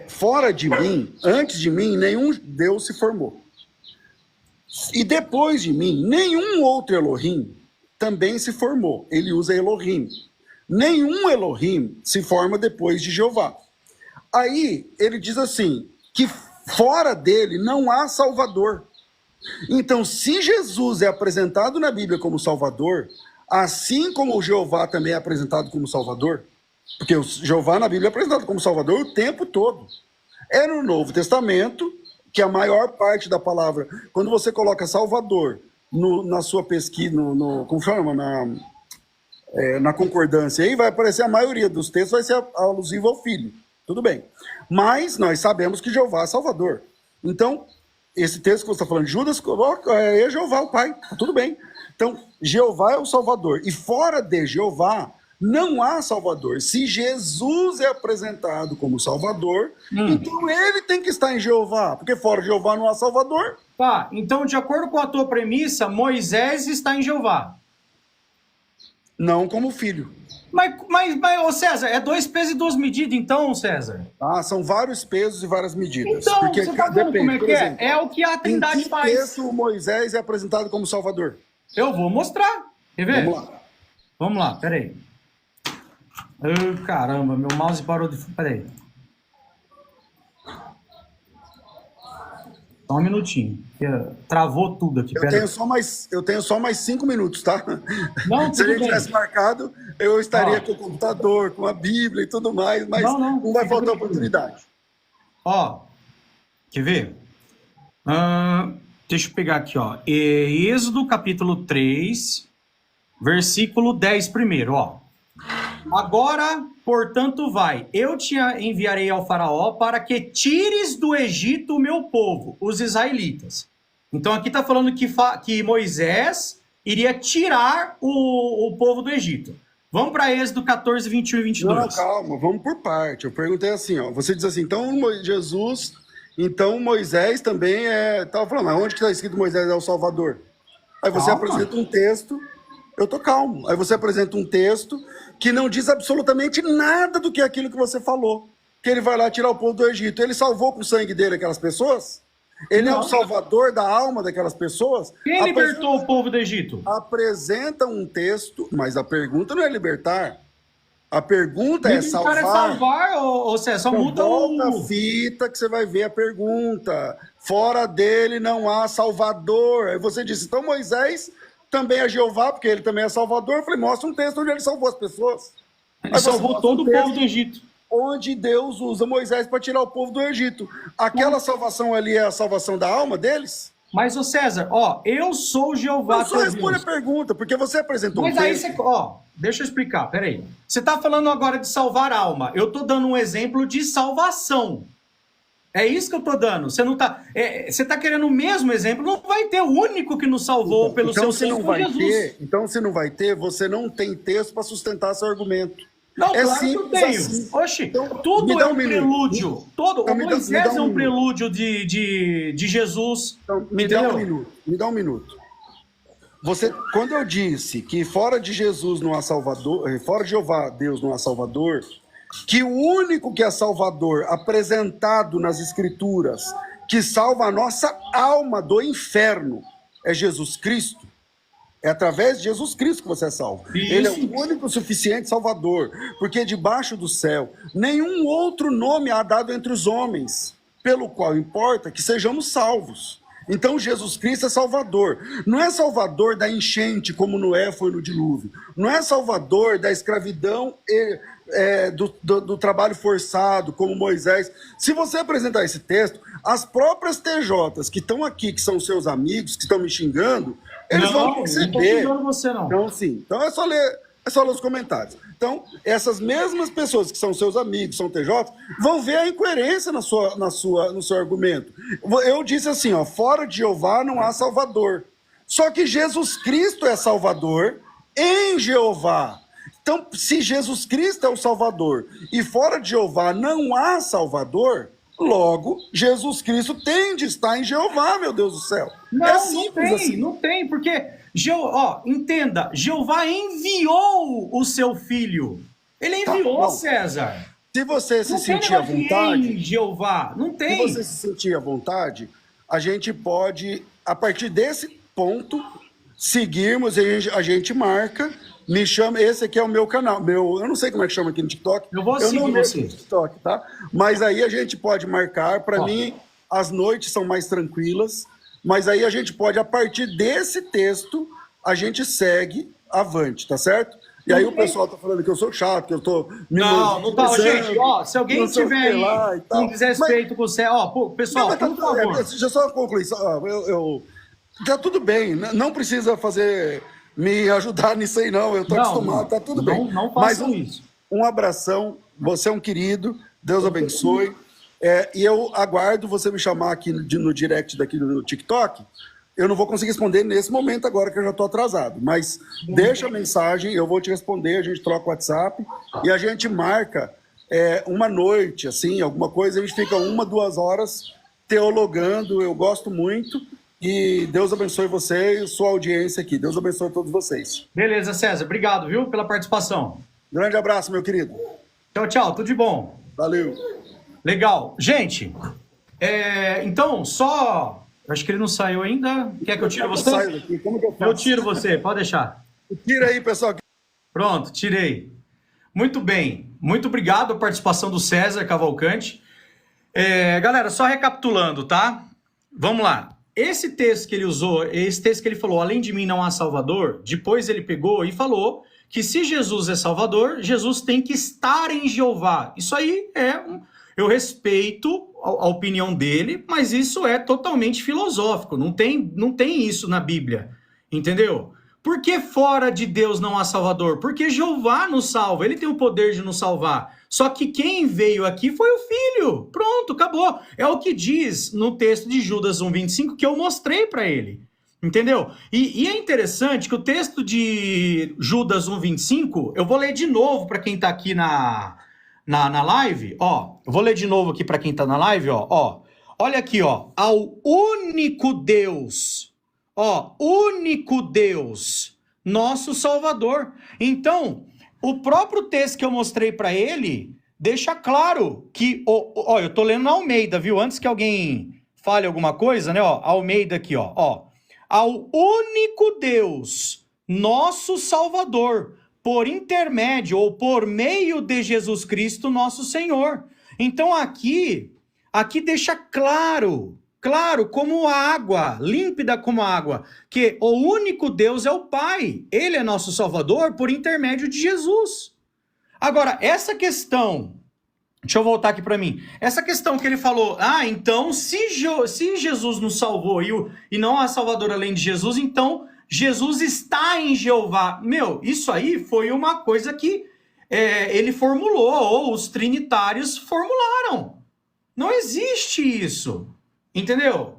Fora de mim, antes de mim, nenhum Deus se formou. E depois de mim, nenhum outro Elohim também se formou. Ele usa Elohim. Nenhum Elohim se forma depois de Jeová. Aí ele diz assim, que fora dele não há Salvador. Então, se Jesus é apresentado na Bíblia como Salvador, assim como o Jeová também é apresentado como Salvador, porque o Jeová na Bíblia é apresentado como Salvador o tempo todo. É no Novo Testamento que a maior parte da palavra, quando você coloca Salvador na sua pesquisa, como chama? Na concordância, aí vai aparecer a maioria dos textos, vai ser alusivo ao Filho. Tudo bem. Mas nós sabemos que Jeová é Salvador. Então, esse texto que você está falando, Judas, é Jeová o Pai. Tudo bem. Então, Jeová é o Salvador. E fora de Jeová, não há Salvador. Se Jesus é apresentado como Salvador, então ele tem que estar em Jeová. Porque fora de Jeová não há Salvador. Tá, então, de acordo com a tua premissa, Moisés está em Jeová. Não como filho. Mas, ô César, é 2 pesos e 2 medidas, então, César? Ah, são vários pesos e várias medidas. Então, porque você tá vendo como é que exemplo, é? É o que a Trindade faz. Em que texto Moisés é apresentado como Salvador? Eu vou mostrar. Quer ver? Vamos lá. Vamos lá, peraí. Caramba, meu mouse parou de... Peraí. Só um minutinho. Travou tudo aqui. Eu tenho só mais 5 minutos, tá? Não, se a gente bem. tivesse marcado, eu estaria com o computador, com a Bíblia e tudo mais, mas não vai faltar oportunidade. Ó, quer ver? Deixa eu pegar aqui, ó. Êxodo, capítulo 3, versículo 10 primeiro, ó. Agora, portanto, vai. Eu te enviarei ao faraó para que tires do Egito o meu povo, os israelitas. Então aqui está falando que Moisés iria tirar o povo do Egito. Vamos para Êxodo 14, 21 e 22. Não, calma, vamos por parte. Eu perguntei assim, ó. Você diz assim, então Jesus, então Moisés também é... Estava falando, mas onde que está escrito Moisés é o Salvador? Aí você apresenta um texto... Eu tô calmo. Aí você apresenta um texto que não diz absolutamente nada do que é aquilo que você falou. Que ele vai lá tirar o povo do Egito. Ele salvou com o sangue dele aquelas pessoas? Ele é o salvador da alma daquelas pessoas? Quem libertou o povo do Egito? Apresenta um texto, mas a pergunta não é libertar. A pergunta é salvar. É salvar ou você só muda volta a fita que você vai ver a pergunta. Fora dele não há salvador. Aí você disse, então Moisés... também é Jeová, porque ele também é Salvador. Eu falei, mostra um texto onde ele salvou as pessoas. Ele salvou todo o povo do Egito. Onde Deus usa Moisés para tirar o povo do Egito. Aquela salvação ali é a salvação da alma deles? Mas, ô César, ó, eu sou Jeová. Não, só responde a pergunta, porque você apresentou um texto. Mas aí você, ó, deixa eu explicar, peraí. Você tá falando agora de salvar alma. Eu tô dando um exemplo de salvação. É isso que eu tô dando. Você não tá. Você tá querendo o mesmo exemplo? Não vai ter o único que nos salvou pelo seu sangue foi Jesus. Então, se não vai ter, você não tem texto para sustentar seu argumento. Não, claro que eu tenho. Assim. Oxi, então, tudo é um prelúdio. O Moisés é um prelúdio de Jesus. Então, me dá um minuto. Quando eu disse que fora de Jesus não há Salvador, fora de Jeová, Deus não há Salvador, que o único que é Salvador apresentado nas Escrituras, que salva a nossa alma do inferno, é Jesus Cristo. É através de Jesus Cristo que você é salvo. Isso. Ele é o único suficiente Salvador, porque debaixo do céu nenhum outro nome há dado entre os homens, pelo qual importa que sejamos salvos. Então Jesus Cristo é Salvador. Não é Salvador da enchente, como Noé foi no dilúvio. Não é Salvador da escravidão do trabalho forçado, como Moisés. Se você apresentar esse texto, as próprias TJs que estão aqui, que são seus amigos, que estão me xingando, eles vão perceber. Não estou xingando você, não. Então, sim. Então é só ler os comentários. Então, essas mesmas pessoas que são seus amigos, são TJs, vão ver a incoerência no seu argumento. Eu disse assim, ó, fora de Jeová não há Salvador. Só que Jesus Cristo é Salvador em Jeová. Então, se Jesus Cristo é o Salvador e fora de Jeová não há Salvador, logo, Jesus Cristo tem de estar em Jeová, meu Deus do céu. Não tem, porque... entenda, Jeová enviou o seu filho. Ele enviou, César. Se você se sentir à vontade... Jeová, não tem. Se você se sentir à vontade, a gente pode, a partir desse ponto, seguirmos, a gente marca, me chama, esse aqui é o meu canal, eu não sei como é que chama aqui no TikTok. Eu vou seguir não você. No TikTok, tá? Mas aí a gente pode marcar, para mim, as noites são mais tranquilas, mas aí a gente pode, a partir desse texto, a gente segue avante, tá certo? E aí o pessoal tá falando que eu sou chato, que eu tô... Não tá, gente, se alguém tiver aí com desrespeito com você, pessoal, por favor. Deixa eu só concluir, tá tudo bem, não precisa me ajudar nisso aí não, eu tô acostumado, tá tudo bem. Não façam isso. Um abração, você é um querido, Deus abençoe, e eu aguardo você me chamar aqui no direct daqui no TikTok. Eu não vou conseguir responder nesse momento agora que eu já estou atrasado, mas deixa a mensagem, eu vou te responder, a gente troca o WhatsApp e a gente marca uma noite, assim, alguma coisa, a gente fica 1, 2 horas teologando, eu gosto muito e Deus abençoe você e sua audiência aqui, Deus abençoe todos vocês. Beleza, César, obrigado, viu, pela participação. Grande abraço, meu querido. Tchau, tudo de bom. Valeu. Legal. Gente, então, acho que ele não saiu ainda. Quer que eu tire você? Como que eu faço? Eu tiro você, pode deixar. Tira aí, pessoal. Pronto, tirei. Muito bem. Muito obrigado a participação do César Cavalcante. Galera, só recapitulando, tá? Vamos lá. Esse texto que ele usou, esse texto que ele falou, além de mim não há Salvador, depois ele pegou e falou que se Jesus é Salvador, Jesus tem que estar em Jeová. Isso aí eu respeito a opinião dele, mas isso é totalmente filosófico, não tem isso na Bíblia, entendeu? Por que fora de Deus não há Salvador? Porque Jeová nos salva, ele tem o poder de nos salvar. Só que quem veio aqui foi o Filho. Pronto, acabou. É o que diz no texto de Judas 1,25 que eu mostrei para ele. Entendeu? E é interessante que o texto de Judas 1,25, eu vou ler de novo para quem está aqui na live, eu vou ler de novo aqui para quem está na live, olha aqui, ao único Deus, único Deus, nosso Salvador. Então, o próprio texto que eu mostrei para ele deixa claro que, eu tô lendo na Almeida, viu? Antes que alguém fale alguma coisa, né, Almeida aqui, ao único Deus, nosso Salvador, por intermédio ou por meio de Jesus Cristo, nosso Senhor. Então aqui deixa claro como a água, límpida como a água, que o único Deus é o Pai. Ele é nosso Salvador por intermédio de Jesus. Agora, essa questão, deixa eu voltar aqui para mim. Essa questão que ele falou, então se Jesus nos salvou e não há Salvador além de Jesus, então Jesus está em Jeová. Isso aí foi uma coisa que ele formulou, ou os trinitários formularam. Não existe isso, entendeu?